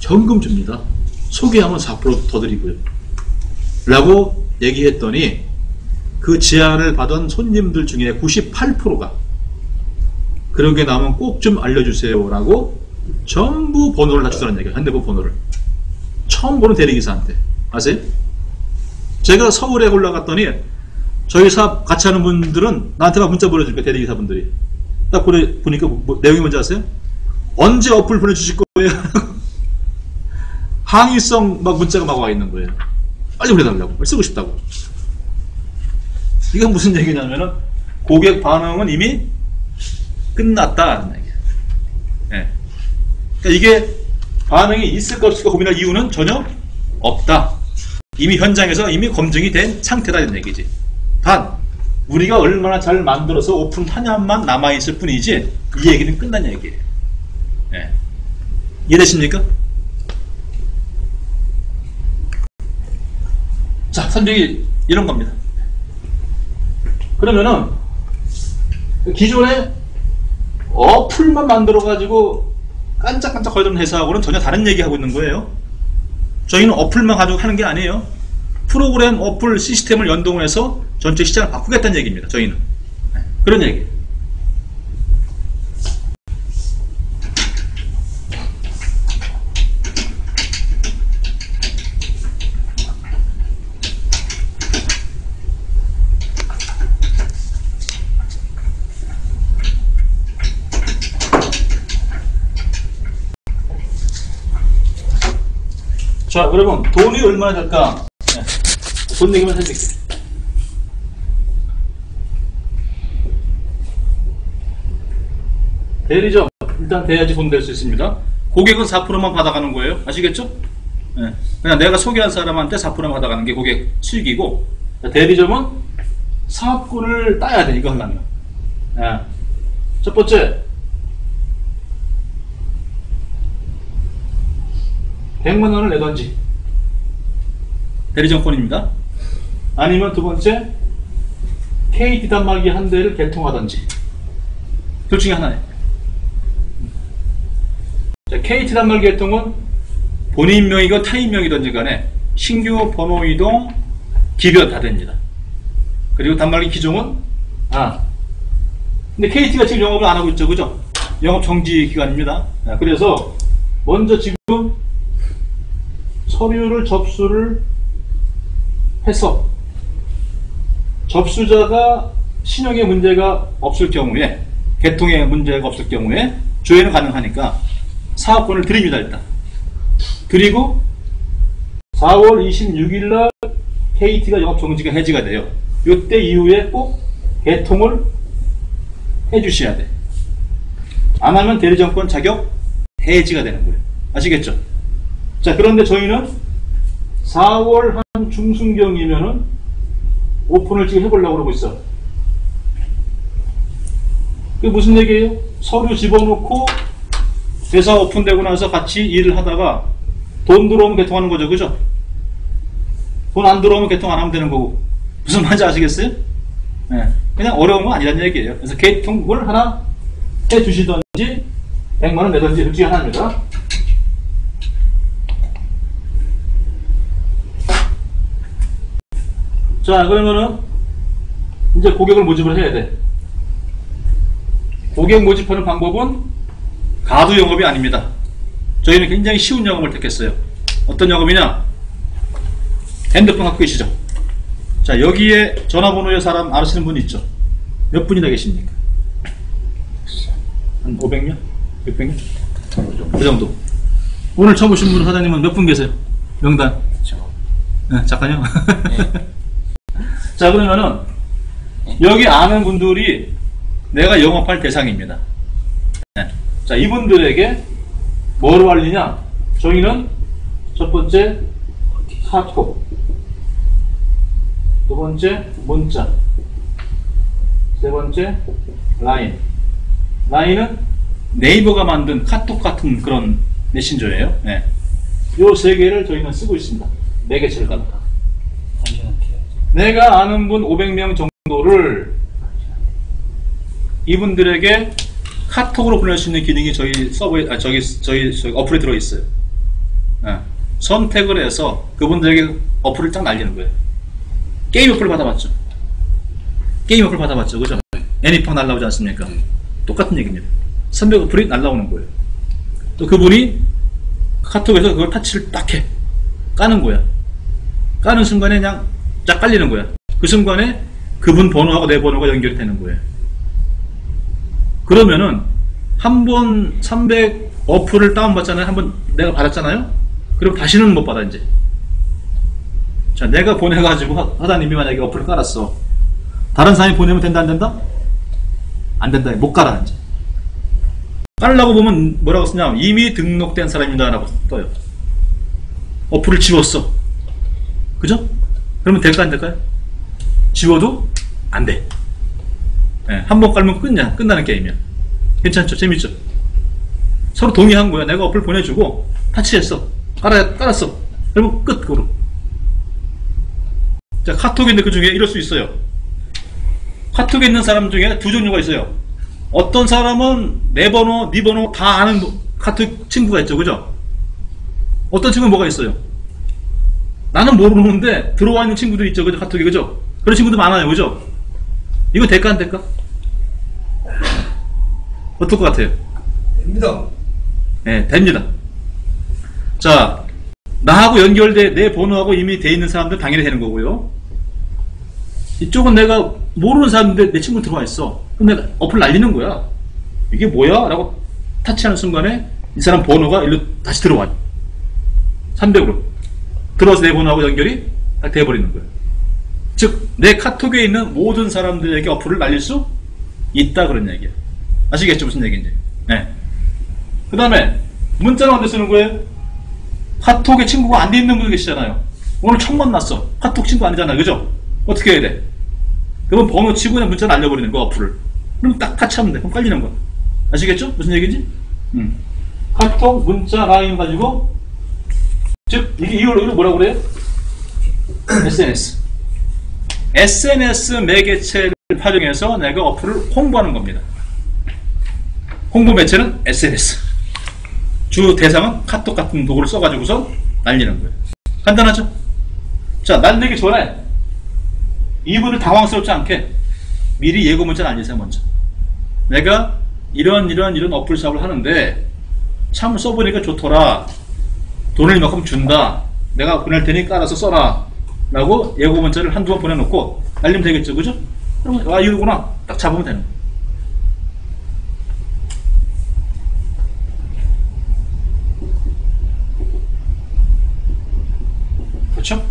현금 줍니다. 소개하면 4% 더 드리고요. 라고 얘기했더니 그 제안을 받은 손님들 중에 98%가 그런 게 나오면 꼭 좀 알려주세요 라고 전부 번호를 다 주더라는 얘기예요. 핸드폰 번호를. 처음 보는 대리기사한테. 아세요? 제가 서울에 올라갔더니 저희 사업 같이 하는 분들은 나한테 막 문자 보내줄 거예요. 대리기사분들이. 딱 보니까 내용이 뭔지 아세요? 언제 어플 보내주실 거예요? 항의성 막 문자가 막 와 있는 거예요. 빨리 보내달라고. 쓰고 싶다고. 이건 무슨 얘기냐면은 고객 반응은 이미 끝났다는 얘기예요. 네. 그러니까 이게 반응이 있을까 없을까 고민할 이유는 전혀 없다. 이미 현장에서 이미 검증이 된 상태라는 얘기지. 단 우리가 얼마나 잘 만들어서 오픈하냐만 남아있을 뿐이지 이 얘기는 끝난 얘기예요. 네. 이해되십니까? 자, 선택이 이런 겁니다. 그러면은 기존에 어플만 만들어가지고 깐짝깐짝 거리는 회사하고는 전혀 다른 얘기하고 있는 거예요. 저희는 어플만 가지고 하는 게 아니에요. 프로그램, 어플, 시스템을 연동해서 전체 시장을 바꾸겠다는 얘기입니다. 저희는. 그런 얘기. 자, 여러분, 돈이 얼마나 될까? 네. 돈 내기만 해드릴게요. 대리점, 일단 대야지 돈 낼 수 있습니다. 고객은 4%만 받아가는 거예요. 아시겠죠? 네. 그냥 내가 소개한 사람한테 4%만 받아가는 게 고객 수익이고, 대리점은 사업권을 따야 돼, 이거 하려면. 네. 첫 번째, 100만 원을 내던지 대리점권입니다. 아니면 두 번째 KT 단말기 한 대를 개통하던지 둘 중에 하나예요. 자, KT 단말기 개통은 본인 명이건 타인 명이든지 간에 신규 번호 이동 기변 다 됩니다. 그리고 단말기 기종은 근데 KT가 지금 영업을 안 하고 있죠, 그죠? 영업 정지 기간입니다. 그래서 먼저 지금 서류를 접수를 해서 접수자가 신용에 문제가 없을 경우에, 개통에 문제가 없을 경우에 조회는 가능하니까 사업권을 드립니다. 일단 드리고 4월 26일날 KT가 영업 정지가 해지가 돼요. 이때 이후에 꼭 개통을 해주셔야 돼. 안 하면 대리점권 자격 해지가 되는 거예요. 아시겠죠? 자, 그런데 저희는 4월 한 중순경이면은 오픈을 지금 해보려고 그러고 있어. 그게 무슨 얘기예요? 서류 집어넣고 회사 오픈되고 나서 같이 일을 하다가 돈 들어오면 개통하는 거죠, 그죠? 돈 안 들어오면 개통 안 하면 되는 거고. 무슨 말인지 아시겠어요? 네. 그냥 어려운 건 아니라는 얘기예요. 그래서 개통을 하나 해주시던지 100만원 내던지 둘 중에 하나입니다. 자, 그러면은 이제 고객을 모집을 해야 돼. 고객 모집하는 방법은 가두 영업이 아닙니다. 저희는 굉장히 쉬운 영업을 택했어요. 어떤 영업이냐? 핸드폰 갖고 계시죠? 자, 여기에 전화번호의 사람 아시는 분이 있죠? 몇 분이나 계십니까? 한 500명? 600명? 그 정도. 오늘 처음 오신 분 사장님은 몇 분 계세요? 명단? 네, 잠깐요. 네. 자, 그러면은 여기 아는 분들이 내가 영업할 대상입니다. 네. 자, 이분들에게 뭐로 알리냐? 저희는 첫 번째 카톡, 두 번째 문자, 세 번째 라인. 라인은 네이버가 만든 카톡 같은 그런 메신저예요. 네. 요 세 개를 저희는 쓰고 있습니다. 네 개체를 갖다. 내가 아는 분 500명 정도를 이분들에게 카톡으로 보낼 수 있는 기능이 저희 서버에, 저희 어플에 들어있어요. 선택을 해서 그분들에게 어플을 쫙 날리는 거예요. 게임 어플을 받아봤죠? 게임 어플 받아봤죠? 그죠? 애니팡 날라오지 않습니까? 똑같은 얘기입니다. 선별 어플이 날라오는 거예요. 또 그분이 카톡에서 그걸 타치를 딱 해. 까는 거야. 까는 순간에 그냥 쫙 깔리는 거야. 그 순간에 그분 번호하고 내 번호가 연결이 되는 거예요. 그러면은 한 번 300 어플을 다운받잖아요. 한 번 내가 받았잖아요. 그럼 다시는 못 받아 이제. 자, 내가 보내가지고 사장님이 만약에 어플을 깔았어. 다른 사람이 보내면 된다 안 된다? 안 된다. 못 깔아 이제. 깔라고 보면 뭐라고 쓰냐? 이미 등록된 사람이다 라고 떠요. 어플을 지웠어. 그죠? 그러면 될까 안 될까요? 지워도 안 돼. 네, 한 번 깔면 끝나는 게임이야. 괜찮죠? 재밌죠? 서로 동의한 거야. 내가 어플 보내주고 타치했어. 깔았어. 그러면 끝. 그로. 자, 카톡인데 그 중에 이럴 수 있어요. 카톡에 있는 사람 중에 두 종류가 있어요. 어떤 사람은 내 번호, 네 번호 다 아는 카톡 친구가 있죠. 그죠? 어떤 친구는 뭐가 있어요? 나는 모르는데 들어와 있는 친구들이 있죠. 그죠? 카톡에. 그죠? 그런 친구들 많아요. 그죠? 이거 될까 안 될까? 어떨 것 같아요? 됩니다. 네, 됩니다. 자, 나하고 연결돼 내 번호하고 이미 돼 있는 사람들 당연히 되는 거고요. 이쪽은 내가 모르는 사람인데 내 친구 들어와 있어. 그럼 내가 어플 날리는 거야. 이게 뭐야? 라고 타치하는 순간에 이 사람 번호가 일로 다시 들어와요. 300으로 들어와서 내 번호하고 연결이 딱 돼버리는 거예요. 즉, 내 카톡에 있는 모든 사람들에게 어플을 날릴 수 있다, 그런 얘기예요. 아시겠죠? 무슨 얘기인지. 네. 그 다음에 문자는 언제 쓰는 거예요? 카톡에 친구가 안 돼 있는 분들 계시잖아요. 오늘 처음 만났어. 카톡 친구 아니잖아요. 그죠? 어떻게 해야 돼? 그러면 번호 치고 그냥 문자 날려버리는 거, 어플을. 그럼 딱 타치하면 돼. 그럼 깔리는 거야. 아시겠죠? 무슨 얘기인지? 카톡, 문자, 라인 가지고, 즉, 이걸 뭐라고 그래요? SNS. SNS 매개체를 활용해서 내가 어플을 홍보하는 겁니다. 홍보 매체는 SNS. 주 대상은 카톡 같은 도구를 써가지고서 날리는 거예요. 간단하죠? 자, 날리기 전에 이분을 당황스럽지 않게 미리 예고 문자 날리세요. 먼저 내가 이런 어플 사업을 하는데 참 써보니까 좋더라, 돈을 이만큼 준다, 내가 보낼 테니 깔아서 써라 라고 예고 문자를 한두 번 보내놓고 날리면 되겠죠. 그죠? 그러면 아, 이거구나 딱 잡으면 되는 거예요. 그렇죠?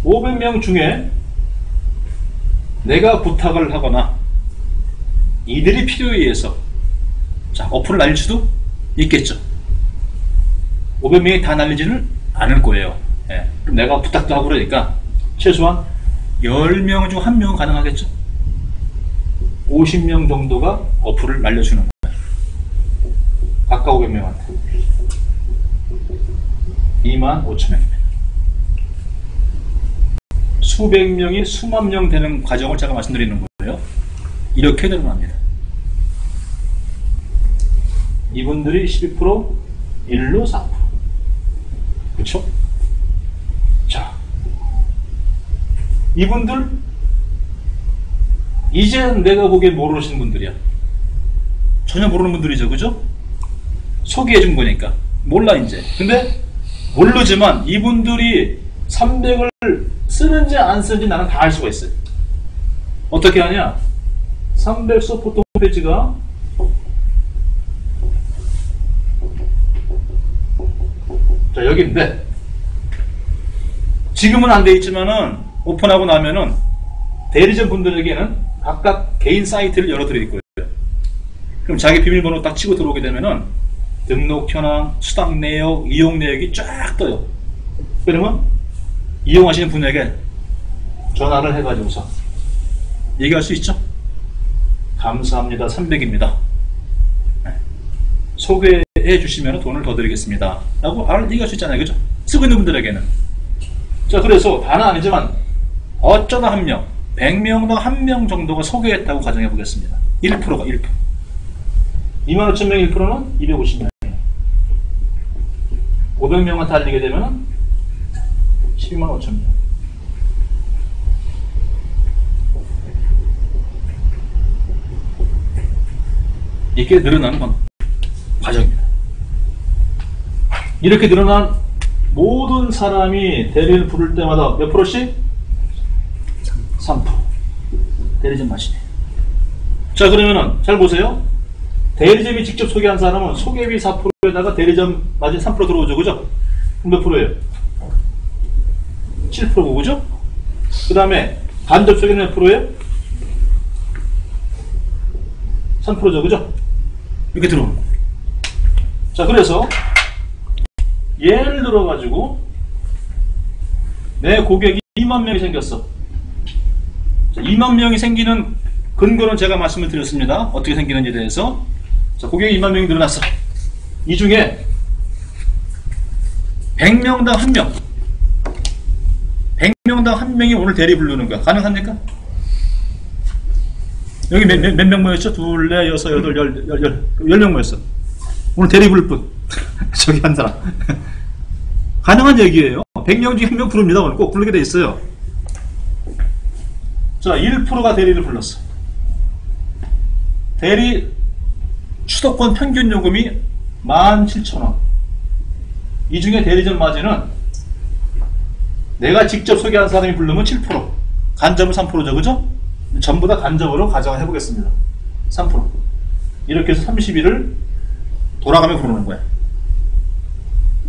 (500명) 중에 내가 부탁을 하거나 이들이 필요에 의해서 자, 어플을 날릴 수도 있겠죠. 500명이 다 날리지는 않을 거예요. 예. 그럼 내가 부탁도 하고 그러니까 최소한 10명 중 1명은 가능하겠죠. 50명 정도가 어플을 날려주는 거예요. 아까 500명한테 25,000명입니다. 수백 명이 수만 명 되는 과정을 제가 말씀드리는 거예요. 이렇게 늘어납니다. 이분들이 12%, 1로 4%. 그렇죠? 자, 이분들 이제 내가 보기엔 모르시는 분들이야. 전혀 모르는 분들이죠. 그죠? 소개해 준 거니까 몰라 이제. 근데 모르지만 이분들이 300을 쓰는지 안 쓰는지 나는 다 알 수가 있어요. 어떻게 하냐? 300 서포트 홈페이지가 자, 여기인데 지금은 안 돼 있지만은 오픈하고 나면은 대리점 분들에게는 각각 개인 사이트를 열어 드릴 거예요. 그럼 자기 비밀번호 딱 치고 들어오게 되면은 등록 현황, 수당 내역, 이용 내역이 쫙 떠요. 그러면 이용하시는 분에게 전화를 해가지고서 얘기할 수 있죠. 감사합니다. 300입니다. 소개해 주시면 돈을 더 드리겠습니다. 라고 얘기할 수 있잖아요. 그죠? 쓰고 있는 분들에게는. 자, 그래서 다는 아니지만 어쩌다 한 명, 100명당 한 명 정도가 소개했다고 가정해 보겠습니다. 1%가 1%. 25,000명 1%는 250명. 500명한테 알리게 되면 125,000명. 이렇게 늘어나는 과정입니다. 이렇게 늘어난 모든 사람이 대리를 부를 때마다 몇 프로씩? 3%. 대리점 맛이네. 자, 그러면은 잘 보세요. 대리점이 직접 소개한 사람은 소개비 4%에다가 대리점 마진 3% 들어오죠. 그죠? 그럼 몇 프로예요? 7%고, 그죠? 그 다음에 간접 소개는 몇 프로예요? 3%죠. 그죠? 이렇게 들어오는 거예요. 자, 그래서 예를 들어 가지고 내 고객이 2만 명이 생겼어. 자, 2만 명이 생기는 근거는 제가 말씀을 드렸습니다. 어떻게 생기는지에 대해서. 자, 고객이 2만 명이 늘어났어. 이 중에 100명당 1명, 100명당 한 명이 오늘 대리 부르는 거야. 가능합니까? 여기 몇 명 모였죠? 둘, 넷, 여섯, 여덟, 열 명 모였어. 오늘 대리 부를 뿐. 저기 한 사람. 가능한 얘기예요. 100명 중에 한 명 부릅니다. 오늘 꼭 부르게 돼 있어요. 자, 1%가 대리를 불렀어. 대리 수도권 평균 요금이 17,000원. 이 중에 대리점 마진은 내가 직접 소개한 사람이 부르면 7%, 간접은 3%죠, 그죠? 전부 다 간접으로 가정을 해보겠습니다. 3%. 이렇게 해서 30일을 돌아가며 부르는 거야.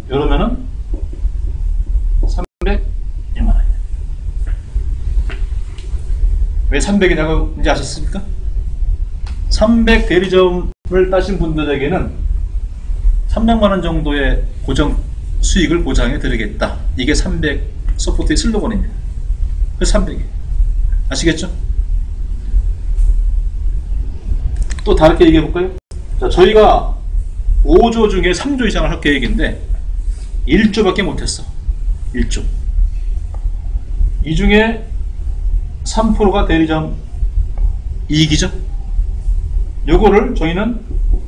이러면은 302만 원이야. 왜 300이냐고 이제 아셨습니까? 300 대리점을 따신 분들에게는 300만 원 정도의 고정 수익을 보장해 드리겠다. 이게 300 소프트의 슬로건입니다. 그래서 300이에요. 아시겠죠? 또 다르게 얘기해 볼까요? 자, 저희가 5조 중에 3조 이상을 할 계획인데 1조밖에 못했어. 1조. 이 중에 3%가 대리점 이익이죠. 요거를 저희는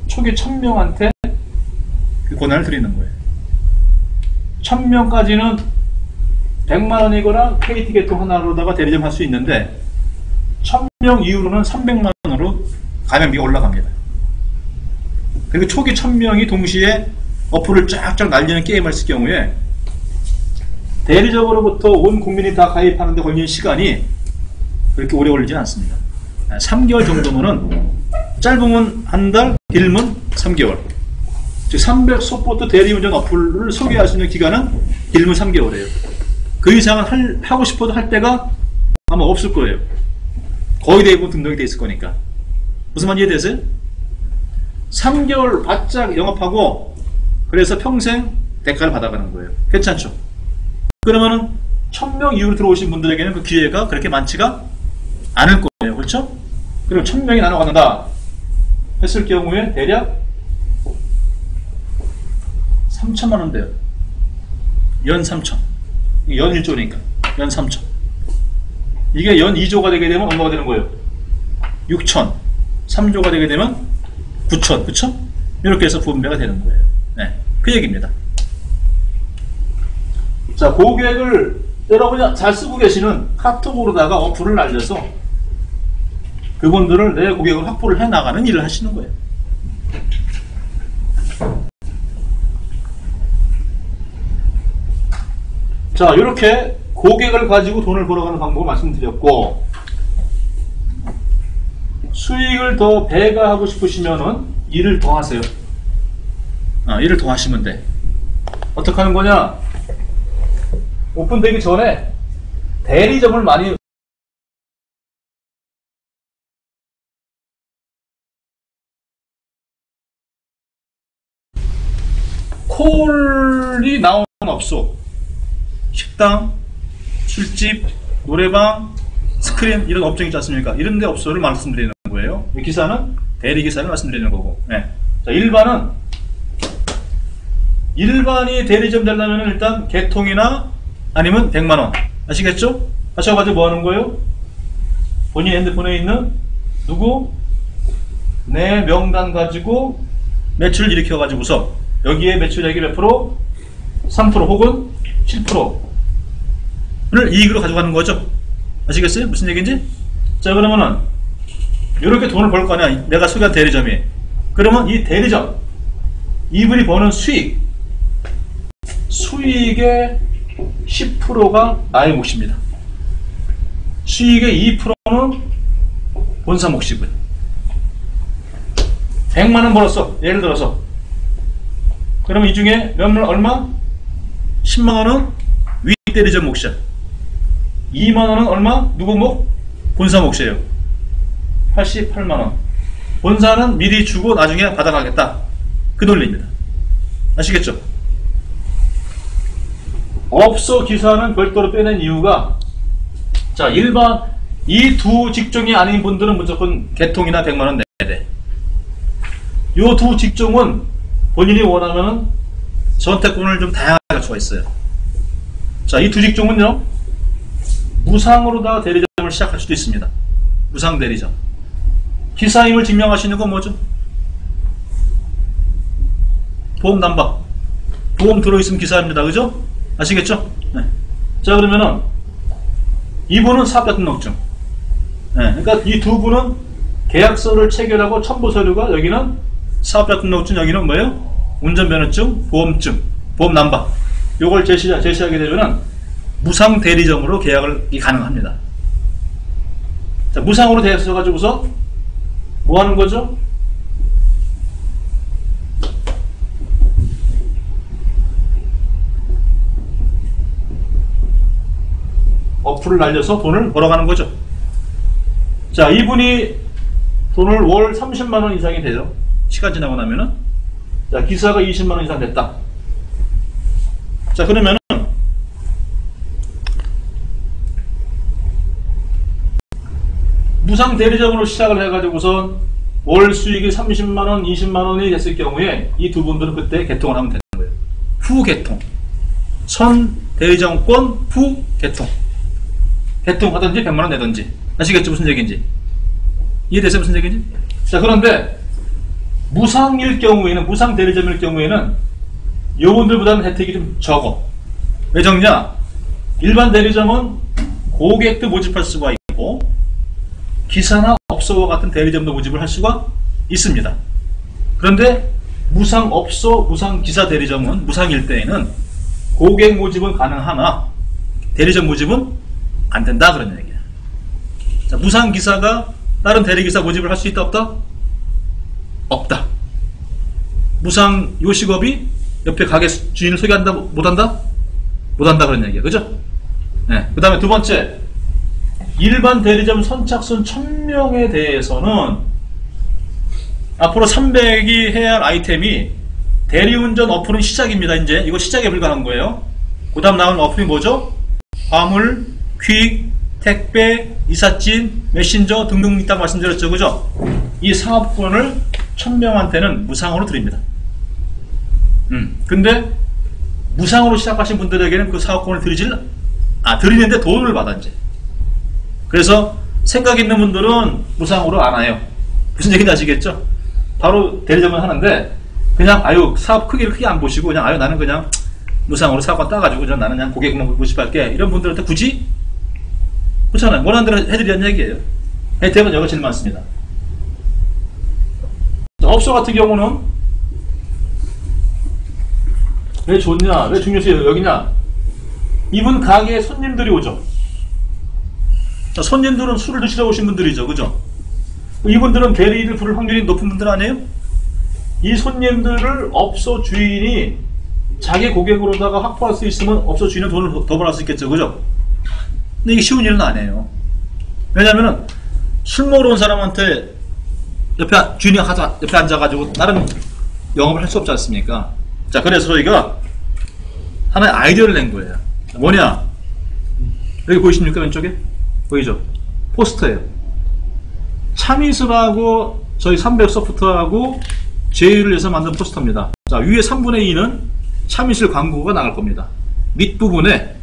초기 1000명한테 그 권한을 드리는 거예요. 1000명까지는 100만 원이거나 KT 개통 하나로다가 대리점 할 수 있는데 1000명 이후로는 300만 원으로 가맹비가 올라갑니다. 그리고 초기 1000명이 동시에 어플을 쫙쫙 날리는 게임을 했을 경우에 대리점으로부터 온 국민이 다 가입하는데 걸리는 시간이 그렇게 오래 걸리진 않습니다. 3개월 정도면은 짧으면 한 달, 길면 3개월. 즉 300 소포트 대리운전 어플을 소개할 수 있는 기간은 길면 3개월이에요. 그 이상은 하고 싶어도 할 때가 아마 없을 거예요. 거의 대부분 등록이 돼 있을 거니까. 무슨 말인지 이해되세요? 3개월 바짝 영업하고 그래서 평생 대가를 받아가는 거예요. 괜찮죠? 그러면은 1000명 이후로 들어오신 분들에게는 그 기회가 그렇게 많지가 않을 거예요. 그렇죠? 그럼 1000명이 나눠 갖는다 했을 경우에 대략 3천만 원 돼요. 연 3천. 연 1조니까. 연 3천. 이게 연 2조가 되게 되면 얼마가 되는 거예요? 6천. 3조가 되게 되면 9천. 그쵸? 이렇게 해서 분배가 되는 거예요. 네. 그 얘기입니다. 자, 고객을 여러분이 잘 쓰고 계시는 카톡으로다가 어플을 날려서 그분들을 내 고객을 확보를 해 나가는 일을 하시는 거예요. 자, 이렇게 고객을 가지고 돈을 벌어가는 방법을 말씀드렸고, 수익을 더 배가하고 싶으시면은 일을 더 하세요. 일을 더 하시면 돼. 어떻게 하는 거냐? 오픈되기 전에 대리점을 많이 콜이 나오는 업소, 식당, 술집, 노래방, 스크린 이런 업종이 있지 않습니까? 이런 데 업소를 말씀드리는 거예요. 이 기사는 대리기사를 말씀드리는 거고. 네. 자, 일반이 대리점 되려면 일단 개통이나 아니면 100만원. 아시겠죠? 하셔가지고 뭐 하는 거예요? 본인 핸드폰에 있는 누구? 내 명단 가지고 매출을 일으켜가지고서 여기에 매출액이 몇 프로? 3% 혹은 7%를 이익으로 가져가는 거죠. 아시겠어요? 무슨 얘기인지? 자, 그러면은 이렇게 돈을 벌 거 아니야. 내가 소개한 대리점이. 그러면 이 대리점 이분이 버는 수익의 10%가 나의 몫입니다. 수익의 2%는 본사 몫이고요. 100만원 벌었어. 예를 들어서. 그러면 이 중에 얼마? 10만원은 위 대리점 몫이야. 2만원은 얼마? 누구 몫? 본사 몫이에요. 88만원. 본사는 미리 주고 나중에 받아가겠다. 그 논리입니다. 아시겠죠? 업소 기사는 별도로 빼낸 이유가, 자, 일반 이 두 직종이 아닌 분들은 무조건 개통이나 100만원 내야 돼. 요 두 직종은 본인이 원하면 선택권을 좀 다양하게 갈 수가 있어요. 자, 이 두 직종은요, 무상으로다가 대리점을 시작할 수도 있습니다. 무상 대리점. 기사임을 증명하시는 건 뭐죠? 보험 담박. 보험 들어있으면 기사입니다. 그죠? 아시겠죠? 네. 자, 그러면은 이분은 사업자등록증. 네. 그러니까 이 두 분은 계약서를 체결하고 첨부 서류가 여기는 사업자등록증, 여기는 뭐예요? 운전면허증, 보험증, 보험 남박. 요걸 제시하게 되면은 무상 대리점으로 계약을 가능합니다. 자, 무상으로 되어 가지고서 뭐 하는 거죠? 어플을 날려서 돈을 벌어가는 거죠. 자, 이분이 돈을 월 30만원 이상이 돼요. 시간 지나고 나면은. 자, 기사가 20만원 이상 됐다. 자, 그러면은 무상 대리점으로 시작을 해가지고선 월 수익이 30만원, 20만원이 됐을 경우에 이 두 분들은 그때 개통을 하면 되는 거예요. 후 개통. 선 대리점권 후 개통. 개통하든지 100만원 내든지. 아시겠죠? 무슨 얘기인지. 이해되세요? 무슨 얘기인지? 자, 그런데 무상일 경우에는, 무상 대리점일 경우에는 요분들보다는 혜택이 좀 적어. 왜 적냐? 일반 대리점은 고객도 모집할 수가 있고 기사나 업소와 같은 대리점도 모집을 할 수가 있습니다. 그런데 무상 업소, 무상 기사 대리점은 무상일 때에는 고객 모집은 가능하나 대리점 모집은 안 된다, 그런 얘기야. 자, 무상 기사가 다른 대리기사 모집을 할 수 있다, 없다? 없다. 무상 요식업이 옆에 가게 주인을 소개한다, 못한다? 못한다, 그런 얘기야. 그죠? 네. 그 다음에 두 번째, 일반 대리점 선착순 1000명에 대해서는 앞으로 300이 해야 할 아이템이 대리운전 어플은 시작입니다. 이제 이거 시작에 불과한 거예요. 그 다음 나오는 어플이 뭐죠? 화물, 퀵, 택배, 이삿짐, 메신저 등등 있다고 말씀드렸죠. 그죠? 이 사업권을 1000명한테는 무상으로 드립니다. 근데 무상으로 시작하신 분들에게는 그 사업권을 드리는데 돈을 받아 이제. 그래서 생각 있는 분들은 무상으로 안 와요. 무슨 얘기인지 아시겠죠? 바로 대리점을 하는데 그냥 사업 크기를 크게 안 보시고 그냥 나는 그냥 무상으로 사업권 따가지고 나는 그냥 고객만 모집할게, 이런 분들한테 굳이 그렇잖아요. 원하는 대로 해드리는 얘기예요. 혜택은 여기가 제일 많습니다. 업소 같은 경우는 왜 좋냐, 왜 중요시 여기냐? 이분 가게에 손님들이 오죠. 자, 손님들은 술을 드시러 오신 분들이죠. 그죠? 이분들은 대리를 부를 확률이 높은 분들 아니에요? 이 손님들을 업소 주인이 자기 고객으로다가 확보할 수 있으면 업소 주인은 돈을 더 벌할 수 있겠죠. 그죠? 근데 이게 쉬운 일은 아니에요. 왜냐면은 술 먹으러 온 사람한테 주인이 옆에 앉아가지고 다른 영업을 할 수 없지 않습니까? 자, 그래서 저희가 하나의 아이디어를 낸 거예요. 뭐냐? 여기 보이십니까? 왼쪽에? 보이죠? 포스터예요. 참이슬하고 저희 300 소프트하고 제휴를 해서 만든 포스터입니다. 자, 위에 3분의 2는 참이슬 광고가 나갈 겁니다. 밑부분에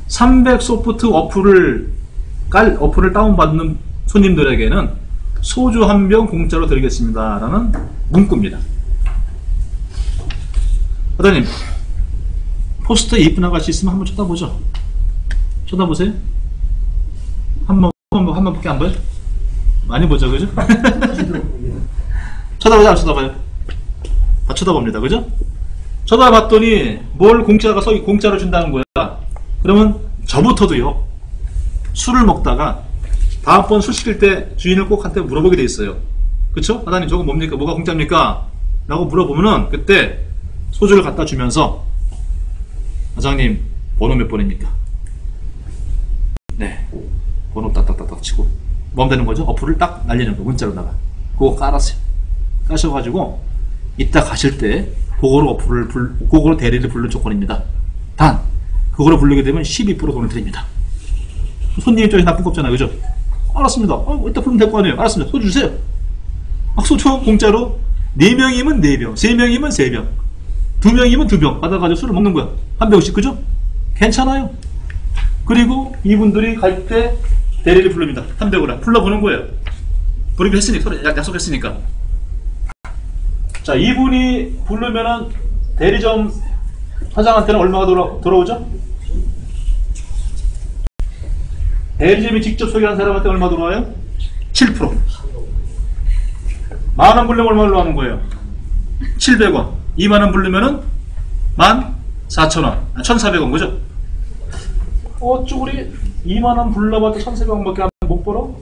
300 소프트 어플을 다운받는 손님들에게는 소주 한 병 공짜로 드리겠습니다 라는 문구입니다. 사장님, 포스터에 이쁜 아가씨 있으면 한번 쳐다보죠. 쳐다보세요. 한번 밖에 안 봐요? 많이 보죠, 그죠? 쳐다보죠, 안 쳐다봐요? 다 쳐다봅니다, 그죠? 쳐다봤더니 뭘 공짜로 준다는 거야. 그러면 저부터도요, 술을 먹다가 다음번 술 시킬 때 주인을 꼭 한테 물어보게 돼 있어요. 그쵸? 사장님, 저거 뭡니까? 뭐가 공짜입니까? 라고 물어보면은 그때 소주를 갖다 주면서 사장님, 번호 몇 번입니까? 네, 번호 딱딱딱딱 치고 뭐 하면 되는 거죠? 어플을 딱 날리는 거, 문자로다가. 그거 깔았어요. 까셔가지고 이따 가실 때 그거로 대리를 부르는 조건입니다. 단 그거로 부르게 되면 12% 돈을 드립니다. 손님 입장에서 나쁜 거 없잖아요, 그죠? 알았습니다. 이따 부르면 될 거 아니에요. 알았습니다. 소주 주세요. 소주 공짜로 4명이면 4병, 3명이면 3병, 2명이면 2병 받아가지고 술을 먹는 거야. 한 병씩, 그죠? 괜찮아요. 그리고 이분들이 갈 때 대리를 부릅니다. 300으로 불러보는 거예요. 부르기로 했으니까, 서로 약속했으니까. 자, 이분이 부르면은 대리점 사장한테는 얼마가 돌아오죠? 대리점이 직접 소개한 사람한테 얼마 들어와요? 7%. 만원 부르면 얼마 올라가는 거예요? 700원. 2만원 부르면은 14,000원. 1,400원, 그죠? 쭈구리 2만원 불러봐도 1,400원 밖에 못 벌어?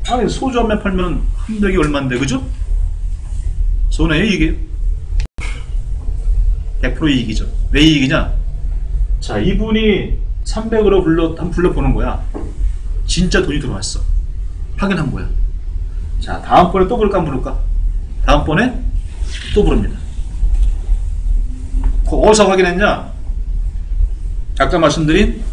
아니, 소주 한 매 팔면은 한 벽이 얼만데, 그죠? 손해요, 이게. 100% 이익이죠. 왜 이익이냐? 자, 이분이 300으로 한번 불러보는 거야. 진짜 돈이 들어왔어. 확인한 거야. 자, 다음번에 또 부를까 안 부를까? 다음번에 또 부릅니다. 어디서 확인했냐? 아까 말씀드린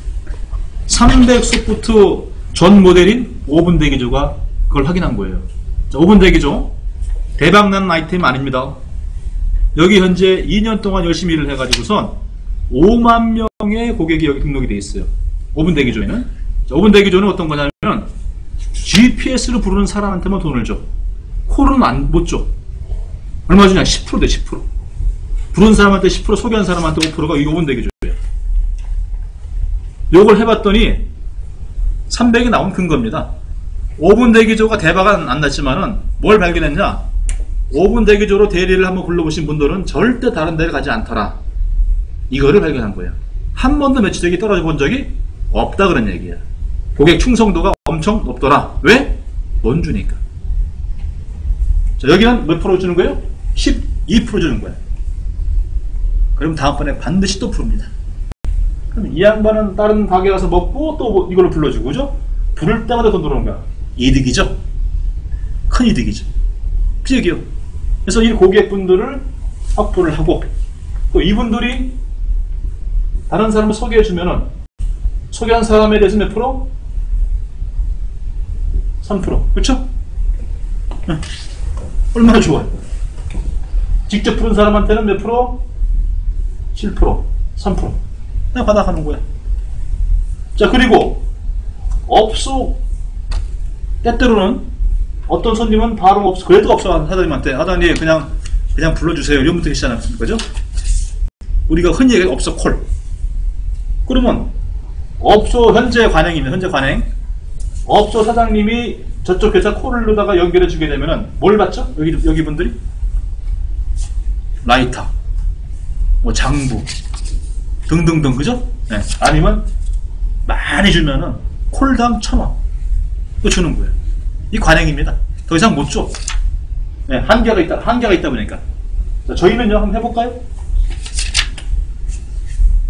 300소프트 전 모델인 오븐 대기조가 그걸 확인한 거예요. 자, 오븐 대기조 대박난 아이템 아닙니다. 여기 현재 2년 동안 열심히 일을 해가지고선 5만 명의 고객이 여기 등록이 돼 있어요. 오븐 대기조에는. 자, 오븐 대기조는 어떤 거냐면 GPS를 부르는 사람한테만 돈을 줘. 콜은 못 줘. 얼마 주냐? 10% 돼, 10%. 부른 사람한테 10%, 소개한 사람한테 5%가 이 오븐 대기조예요. 요걸 해봤더니 300이 나온 근거입니다. 오븐 대기조가 대박은 안 났지만은 뭘 발견했냐? 오븐 대기조로 대리를 한번 불러보신 분들은 절대 다른 데를 가지 않더라. 이거를 발견한 거예요. 한 번도 매출액이 떨어져 본 적이 없다 그런 얘기야. 고객 충성도가 엄청 높더라. 왜? 돈 주니까. 자, 여기는 몇 프로 주는 거예요? 12% 주는 거야. 그럼 다음번에 반드시 또 부릅니다. 그럼 이 양반은 다른 가게 가서 먹고 또 이걸로 불러주고, 그죠? 부를 때마다 돈 들어오는 거야. 이득이죠? 큰 이득이죠. 그죠? 그래서 이 고객분들을 확보를 하고, 또 이분들이 다른 사람을 소개해주면은, 소개한 사람에 대해서 몇 프로? 3%. 그쵸? 네. 얼마나 좋아요. 직접 부른 사람한테는 몇 프로? 7%, 3%. 그냥 받아가는 거야. 자, 그리고 업소 때때로는 어떤 손님은 바로 업소, 그래도 업소 사장님한테 사장님 그냥 불러주세요. 이런 분들 계시지 않습니까? 그죠? 우리가 흔히 얘기하는 업소 콜. 그러면 업소 현재 관행입니다. 현재 관행. 업소 사장님이 저쪽 회사 콜로다가 연결해 주게 되면은 뭘 받죠? 여기 분들이? 라이터, 뭐 장부 등등등, 그죠? 네. 아니면 많이 주면은 콜당 1,000원 또 주는 거예요. 이 관행입니다. 더 이상 못 줘. 네, 한계가 있다 보니까. 자, 저희는요, 한번 해볼까요?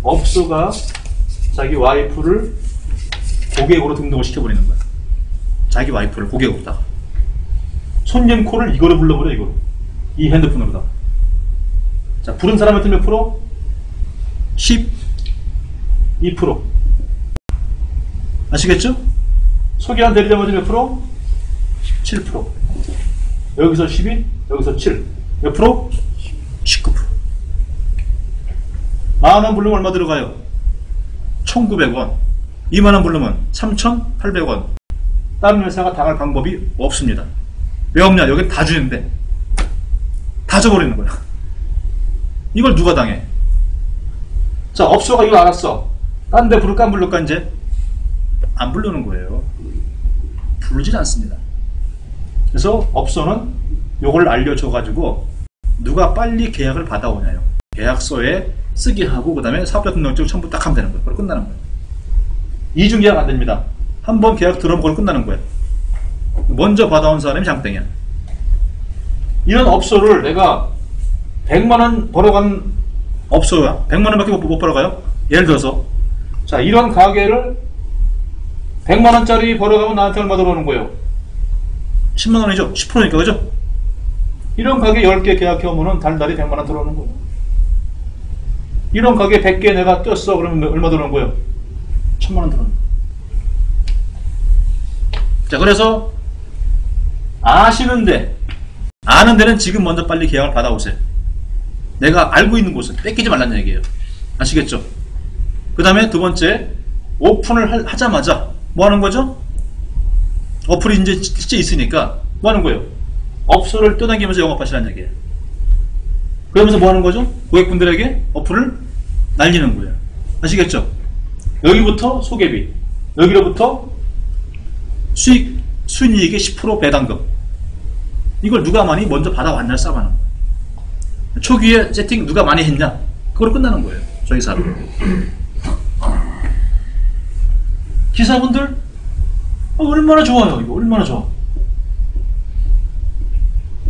업소가 자기 와이프를 고객으로 등록을 시켜버리는 거야. 자기 와이프를 고객으로다가. 손님 콜을 이거로 불러버려, 이거로. 이 핸드폰으로다가. 자, 부른 사람한테 몇 프로? 12%. 아시겠죠? 소개한 대리점한테 몇 프로? 7%. 여기서 12, 여기서 7. 몇 프로? 19%. 만원 부르면 얼마 들어가요? 1,900원. 2만원 부르면 3,800원. 다른 회사가 당할 방법이 없습니다. 왜 없냐? 여기 다 주는데 다 줘버리는 거야. 이걸 누가 당해? 자, 업소가 이거 알았어. 딴 데 부를까 안 부를까? 이제 안 부르는 거예요. 부르질 않습니다. 그래서 업소는 요걸 알려줘가지고 누가 빨리 계약을 받아오냐요. 계약서에 쓰게 하고 그 다음에 사업자 등록증 첨부 딱 하면 되는 거예요. 그걸 끝나는 거예요. 이중 계약 안 됩니다. 한 번 계약 들어오면 그걸 끝나는 거예요. 먼저 받아온 사람이 장땡이야. 이런 업소를 내가 100만원 벌어간 업소야. 100만원밖에 못 벌어가요. 예를 들어서 자, 이런 가게를 100만원짜리 벌어가면 나한테 얼마 들어오는 거예요? 10만원이죠. 10%니까, 그죠? 이런 가게 10개 계약해오면 달달이 100만원 들어오는 거예요. 이런 가게 100개 내가 떴어. 그러면 얼마 들어오는 거예요? 1000만원 들어오는 거예요. 자, 그래서 아는 데는 지금 먼저 빨리 계약을 받아오세요. 내가 알고 있는 곳은 뺏기지 말라는 얘기예요. 아시겠죠? 그 다음에 두 번째, 오픈을 하자마자 뭐 하는 거죠? 어플이 이제 실제 있으니까 뭐 하는 거예요? 업소를 떠당기면서 영업하시라는 얘기예요. 그러면서 뭐 하는 거죠? 고객분들에게 어플을 날리는 거예요. 아시겠죠? 여기부터 소개비, 여기로부터 순이익의 10% 배당금. 이걸 누가 많이 먼저 받아왔냐 싸우는 거예요. 초기에 세팅 누가 많이 했냐? 그걸로 끝나는 거예요. 저희 사업. 기사분들 얼마나 좋아요. 이거 얼마나 좋아.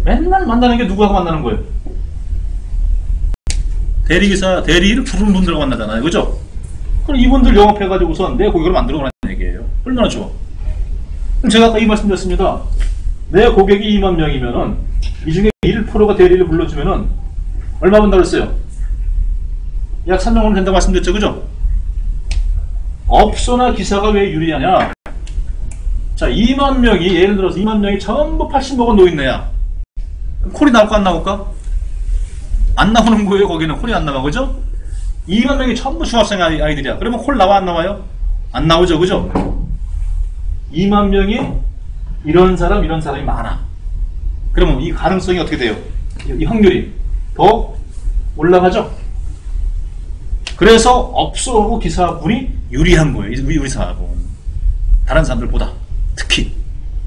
맨날 만나는 게 누구하고 만나는 거예요? 대리기사, 대리를 부르는 분들하고 만나잖아요. 그죠? 그럼 이분들 영업해가지고선 내 고객을 만들어 가는 얘기예요. 얼마나 좋아. 그럼 제가 아까 이 말씀 드렸습니다. 내 고객이 2만 명이면은 이 중에 1%가 대리를 불러주면은 얼마 번다고 그랬어요? 약 3만 원 된다고 말씀드렸죠. 그죠? 업소나 기사가 왜 유리하냐? 자, 2만 명이, 예를 들어서 2만 명이 전부 80먹은 노인네야. 콜이 나올까 안 나올까? 안 나오는 거예요. 거기는 콜이 안 나와. 그죠? 2만 명이 전부 중학생 아이들이야. 그러면 콜 나와 안 나와요? 안 나오죠. 그죠? 2만 명이 이런 사람이 많아. 그러면 이 가능성이 어떻게 돼요? 이 확률이 더 올라가죠? 그래서 업소하고 기사분이 유리한 거예요. 우리 사업은. 다른 사람들보다. 특히.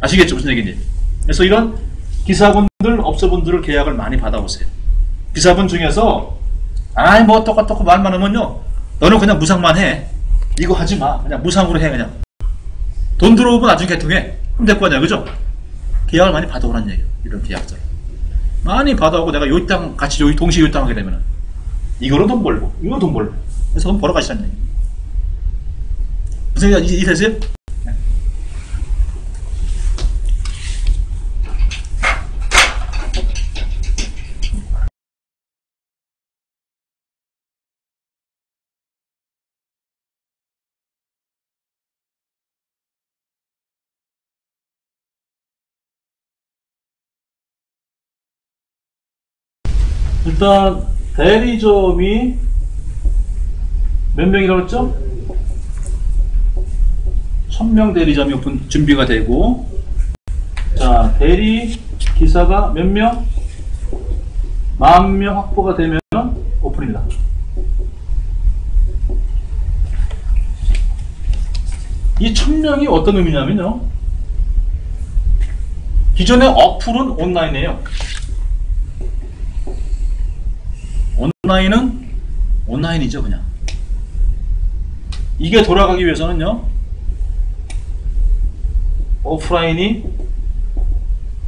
아시겠죠? 무슨 얘기인지. 그래서 이런 기사분들, 업소분들을 계약을 많이 받아오세요. 기사분 중에서 아이 뭐 똑같고 말만 하면요. 너는 그냥 무상만 해. 이거 하지 마. 그냥 무상으로 해. 그냥. 돈 들어오면 나중에 개통해. 그럼 될 거 아니야. 그죠? 계약을 많이 받아오라는 얘기예요. 이런 계약들. 많이 받아오고 내가 요 땅 같이 동시에 요 땅 하게 되면 이거로 돈 벌고 이거 돈 벌고 그래서 돈 벌어가시라는 얘기. 무슨 얘기 이해되세요? 네. 일단 대리점이 몇 명이라고 했죠? 1000명 대리점이 준비가 되고, 자, 대리 기사가 몇 명? 10,000명 확보가 되면 오픈입니다. 이 1000명이 어떤 의미냐면요, 기존의 어플은 온라인이에요. 온라인은 온라인이죠. 그냥 이게 돌아가기 위해서는요, 오프라인이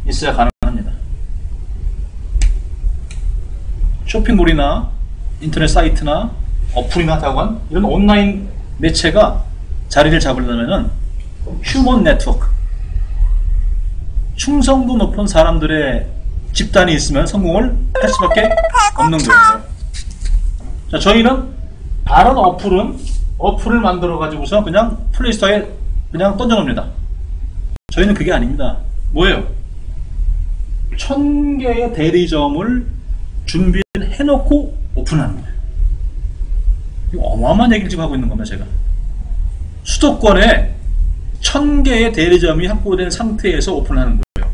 있어야 가능합니다. 쇼핑몰이나 인터넷 사이트나 어플이나 다관 이런 온라인 매체가 자리를 잡으려면 휴먼 네트워크, 충성도 높은 사람들의 집단이 있으면 성공을 할 수밖에 없는 거예요. 자, 저희는 다른 어플을 만들어 가지고서 그냥 플레이스토어에 그냥 던져놓습니다. 저희는 그게 아닙니다. 뭐예요? 1000개의 대리점을 준비해놓고 오픈하는 거예요. 이거 어마어마한 얘기를 지금 하고 있는 겁니다. 제가 수도권에 1000개의 대리점이 확보된 상태에서 오픈하는 거예요.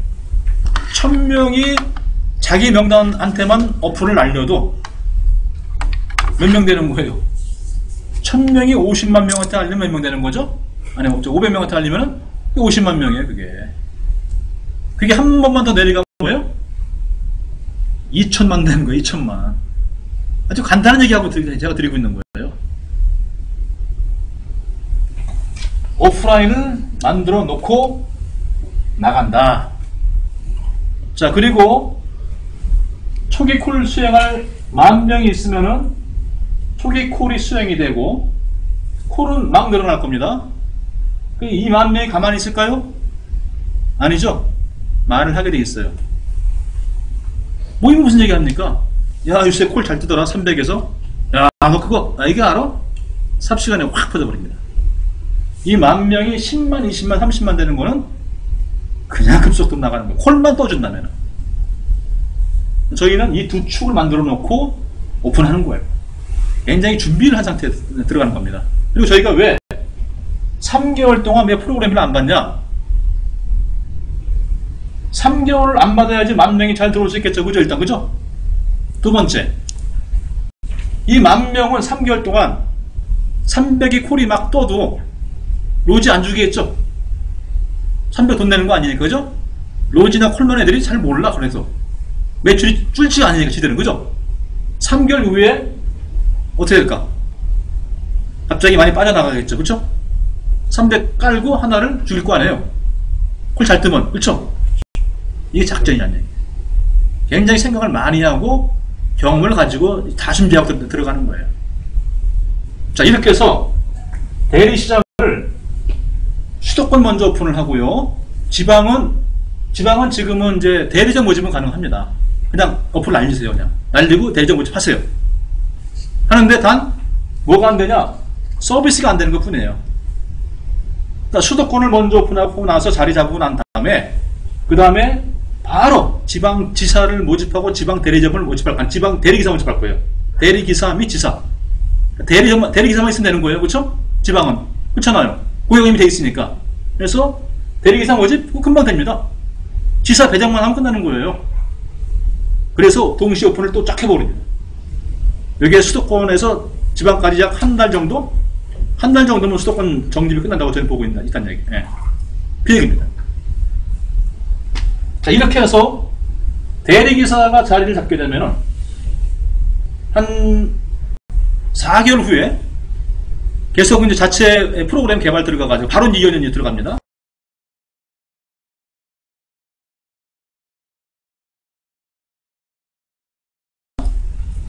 1000명이 자기 명단한테만 어플을 날려도 몇 명 되는 거예요? 1000명이 50만 명한테 알리면 몇 명 되는 거죠? 아니, 500명한테 알리면 50만 명이에요. 그게 한 번만 더 내려가면 뭐예요? 2천만 되는 거예요. 2천만. 아주 간단한 얘기하고 제가 드리고 있는 거예요. 오프라인을 만들어 놓고 나간다. 자, 그리고 초기 콜 수행할 10,000명이 있으면은 초기 콜이 수행이 되고, 콜은 막 늘어날 겁니다. 이 10,000명이 가만히 있을까요? 아니죠. 말을 하게 돼 있어요. 뭐 이거 무슨 얘기 합니까? 야, 요새 콜 잘 뜨더라. 300에서. 야, 너 그거 이게 알아? 삽시간에 확 퍼져버립니다. 이 10,000명이 10만, 20만, 30만 되는 거는 그냥 급속도로 나가는 거예요. 콜만 떠준다면. 저희는 이 두 축을 만들어 놓고 오픈하는 거예요. 굉장히 준비를 한 상태에 들어가는 겁니다. 그리고 저희가 왜 3개월 동안 왜 프로그램을 안 받냐? 3개월을 안 받아야지 10,000명이 잘 들어올 수 있겠죠. 그죠? 일단, 그죠? 두 번째, 이 10,000명은 3개월 동안 300이 콜이 막 떠도 로지 안 주겠죠? 300 돈 내는 거 아니니까, 그죠? 로지나 콜만 애들이 잘 몰라. 그래서 매출이 줄지 않으니까 지들은, 그죠? 3개월 후에 어떻게 될까? 갑자기 많이 빠져나가겠죠, 그쵸? 300 깔고 하나를 죽일 거 아니에요. 콜 잘 뜨면, 그쵸? 이게 작전이란 얘기예요. 굉장히 생각을 많이 하고 경험을 가지고 다 준비하고 들어가는 거예요. 자, 이렇게 해서 대리시장을 수도권 먼저 오픈을 하고요. 지방은 지금은 이제 대리점 모집은 가능합니다. 그냥 어플 날리세요. 그냥 날리고 대리점 모집하세요. 하는데 단 뭐가 안 되냐? 서비스가 안 되는 것 뿐이에요. 그러니까 수도권을 먼저 오픈하고 나서 자리 잡고 난 다음에 그 다음에 바로 지방 지사를 모집하고 지방 대리점을 모집할, 지방 대리기사 모집할 거예요. 대리기사 및 지사. 대리기사만 있으면 되는 거예요. 그쵸? 지방은. 그렇잖아요. 고용이 이미 돼 있으니까. 그래서 대리기사 모집 금방 됩니다. 지사 배정만 하면 끝나는 거예요. 그래서 동시 오픈을 또 쫙 해버립니다. 여기에 수도권에서 지방까지 약 한 달 정도? 한 달 정도면 수도권 정립이 끝난다고 저는 보고 있다는 얘기. 예. 그 얘기입니다. 자, 이렇게 해서 대리기사가 자리를 잡게 되면은 한 4개월 후에 계속 이제 자체 프로그램 개발 들어가가지고 바로 2년이 들어갑니다.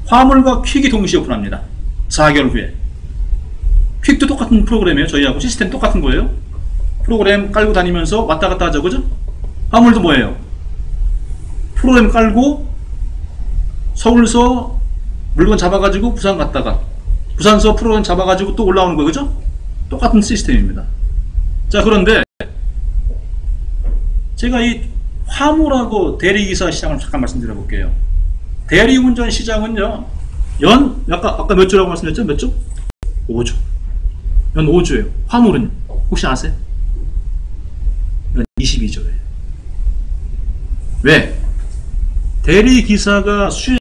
화물과 퀵이 동시에 오픈합니다. 4개월 후에. 퀵도 똑같은 프로그램이에요. 저희하고 시스템 똑같은 거예요. 프로그램 깔고 다니면서 왔다 갔다 하죠. 그죠? 화물도 뭐예요? 프로그램 깔고 서울서 물건 잡아가지고 부산 갔다가 부산서 프로그램 잡아가지고 또 올라오는 거예요. 그죠? 똑같은 시스템입니다. 자, 그런데 제가 이 화물하고 대리기사 시장을 잠깐 말씀드려 볼게요. 대리운전 시장은요, 아까 몇 조라고 말씀드렸죠? 몇 조? 5조. 연 5조예요. 화물은 혹시 아세요? 연 22조예요. 왜? 대리기사가 수행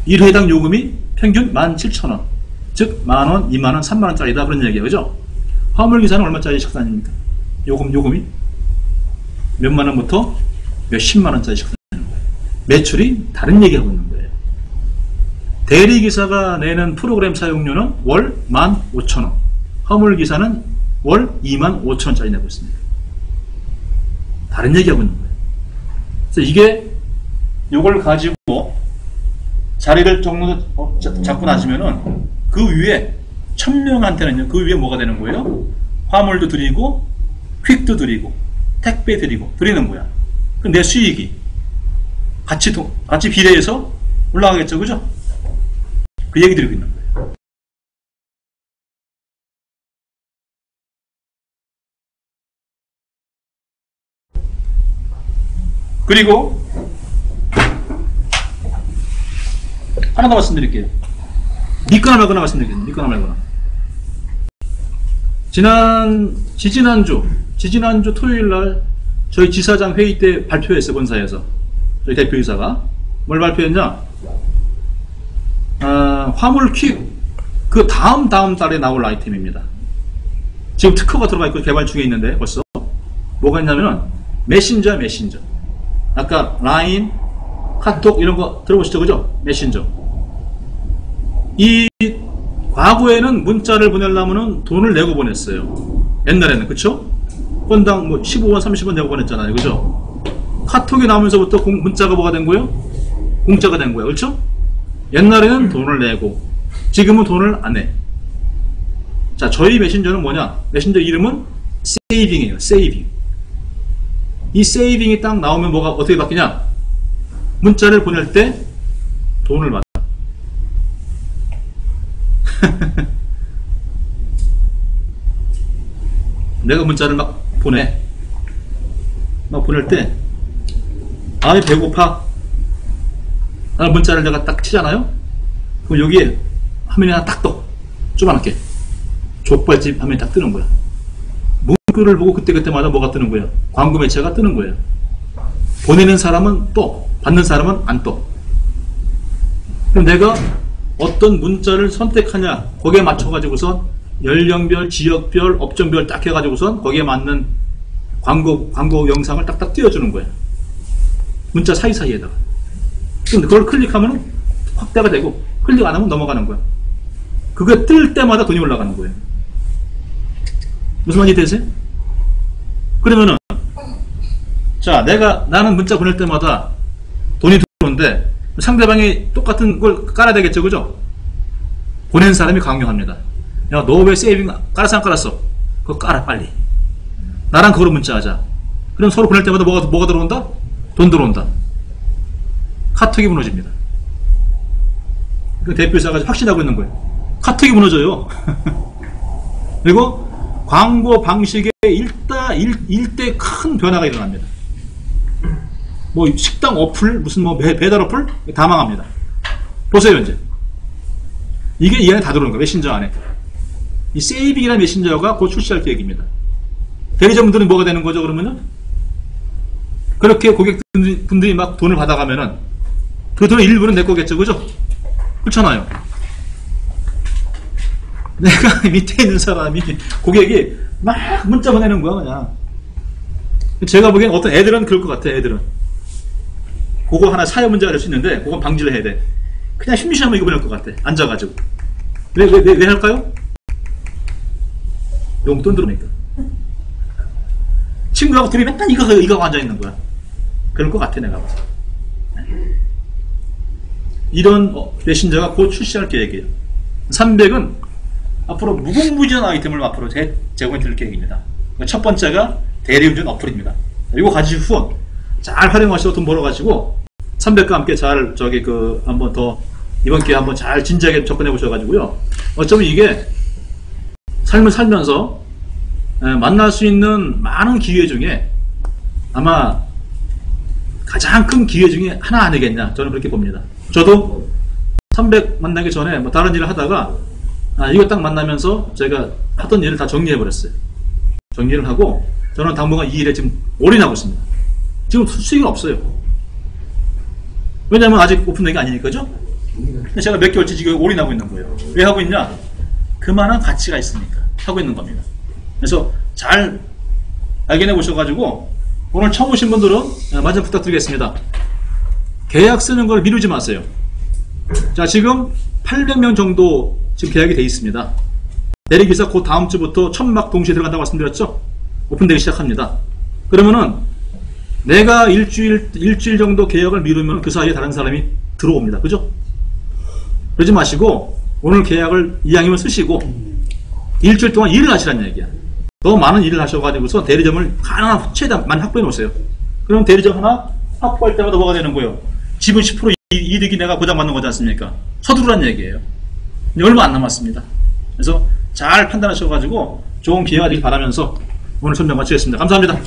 1회당 요금이 평균 17,000원. 즉, 만원, 2만원, 3만원짜리다. 그런 얘기예요. 그죠? 화물기사는 얼마짜리 식단입니까? 요금이 몇만원부터 몇십만원짜리 식단. 매출이 다른 얘기하고 있는 거예요. 대리기사가 내는 프로그램 사용료는 월 15,000원, 화물기사는 월 25,000원짜리 내고 있습니다. 다른 얘기하고 있는 거예요. 그래서 이게 이걸 가지고 자리를 잡고 나시면은 그 위에 1,000명한테는요, 그 위에 뭐가 되는 거예요? 화물도 드리고 퀵도 드리고 택배 드리는 거야. 그럼 내 수익이 같이 비례해서 올라가겠죠. 그죠? 그 얘기 드리고 있는 거예요. 그리고 하나 더 말씀드릴게요. 믿거나 말거나 말씀드리겠습니다. 믿거나 말거나. 지지난주 토요일날 저희 지사장 회의 때 발표했어요. 본사에서. 저희 대표이사가 뭘 발표했냐? 화물 퀵 그 다음 달에 나올 아이템입니다. 지금 특허가 들어가 있고 개발 중에 있는데 벌써 뭐가 있냐면은 메신저. 아까 라인, 카톡 이런 거 들어보시죠, 그죠? 메신저. 이 과거에는 문자를 보내려면은 돈을 내고 보냈어요. 옛날에는, 그쵸? 건당 뭐 15원, 30원 내고 보냈잖아요, 그죠? 카톡이 나오면서부터 문자가 뭐가 된 거예요? 공짜가 된 거예요. 그렇죠? 옛날에는 돈을 내고 지금은 돈을 안 내. 자, 저희 메신저는 뭐냐? 메신저 이름은 세이빙이에요. 세이빙. 이 세이빙이 딱 나오면 뭐가 어떻게 바뀌냐? 문자를 보낼 때 돈을 받아. 내가 문자를 막 보낼 때 아이 배고파. 문자를 내가 딱 치잖아요. 그럼 여기에 화면이 하나 딱 떠. 조그맣게 족발집 화면이 딱 뜨는 거야. 문구를 보고 그때그때마다 뭐가 뜨는 거야? 광고 매체가 뜨는 거예요. 보내는 사람은 떠, 받는 사람은 안 떠. 그럼 내가 어떤 문자를 선택하냐, 거기에 맞춰가지고선 연령별, 지역별, 업종별 딱 해가지고선 거기에 맞는 광고 영상을 딱딱 띄워주는 거예요. 문자 사이사이에다가. 그럼 그걸 클릭하면 확대가 되고, 클릭 안 하면 넘어가는 거야. 그게 뜰 때마다 돈이 올라가는 거예요. 무슨 말이 되세요? 그러면은, 자, 나는 문자 보낼 때마다 돈이 들어오는데, 상대방이 똑같은 걸 깔아야 되겠죠, 그죠? 보낸 사람이 강요합니다. 야, 너 왜 세이빙 깔았어, 안 깔았어? 그거 깔아, 빨리. 나랑 그거로 문자하자. 그럼 서로 보낼 때마다 뭐가 들어온다? 돈 들어온다. 카톡이 무너집니다. 그 대표이사가 확신하고 있는 거예요. 카톡이 무너져요. 그리고 광고 방식에 일대 큰 변화가 일어납니다. 뭐 식당 어플, 무슨 뭐 배달 어플 다 망합니다. 보세요 이제. 이게 이 안에 다 들어오는 거예요. 메신저 안에. 이 세이빙이라는 메신저가 곧 출시할 계획입니다. 대리점분들은 뭐가 되는 거죠 그러면은? 그렇게 고객분들이 막 돈을 받아가면은 그 돈의 일부는 내 거겠죠, 그죠? 그렇잖아요. 내가 밑에 있는 사람이, 고객이 막 문자 보내는 거야, 그냥. 제가 보기엔 어떤 애들은 그럴 것 같아, 애들은. 그거 하나 사회 문제가 될 수 있는데, 그건 방지를 해야 돼. 그냥 심심하면 이거 보낼 것 같아, 앉아가지고. 왜 할까요? 용돈 들어오니까. 친구하고 둘이 맨날 이거 하고 앉아있는 거야. 그럴 것 같아, 내가 봐서. 이런 메신저가 곧 출시할 계획이에요. 300은 앞으로 무궁무진한 아이템을 앞으로 제공해 드릴 계획입니다. 첫 번째가 대리운전 어플입니다. 이거 가지고 잘 활용하셔서 돈 벌어가지고 300과 함께 잘 한번 더 이번 기회에 한번 잘 진지하게 접근해 보셔가지고요. 어쩌면 이게 삶을 살면서 만날 수 있는 많은 기회 중에 아마 가장 큰 기회 중에 하나 아니겠냐, 저는 그렇게 봅니다. 저도 300 만나기 전에 뭐 다른 일을 하다가 이거 딱 만나면서 제가 하던 일을 다 정리해 버렸어요. 정리를 하고 저는 당분간 이 일에 지금 올인하고 있습니다. 지금 수익은 없어요. 왜냐면 아직 오픈된 게 아니니까죠. 근데 제가 몇 개월째 지금 올인하고 있는 거예요. 왜 하고 있냐? 그만한 가치가 있으니까 하고 있는 겁니다. 그래서 잘 알게 보셔가지고 오늘 처음 오신 분들은 마지막 부탁드리겠습니다. 계약 쓰는 걸 미루지 마세요. 자, 지금 800명 정도 지금 계약이 돼 있습니다. 대리기사 곧 다음 주부터 천막 동시에 들어간다고 말씀드렸죠? 오픈되기 시작합니다. 그러면은 내가 일주일 정도 계약을 미루면 그 사이에 다른 사람이 들어옵니다. 그죠? 그러지 마시고 오늘 계약을 이왕이면 쓰시고 일주일 동안 일을 하시라는 얘기야. 더 많은 일을 하셔가지고서 대리점을 하나 최대한 많이 확보해 놓으세요. 그럼 대리점 하나 확보할 때마다 뭐가 되는 거예요? 지분 10% 이득이 내가 보장받는 거지 않습니까? 서두르란 얘기예요. 얼마 안 남았습니다. 그래서 잘 판단하셔가지고 좋은 기회가 되길 바라면서 오늘 설명 마치겠습니다. 감사합니다.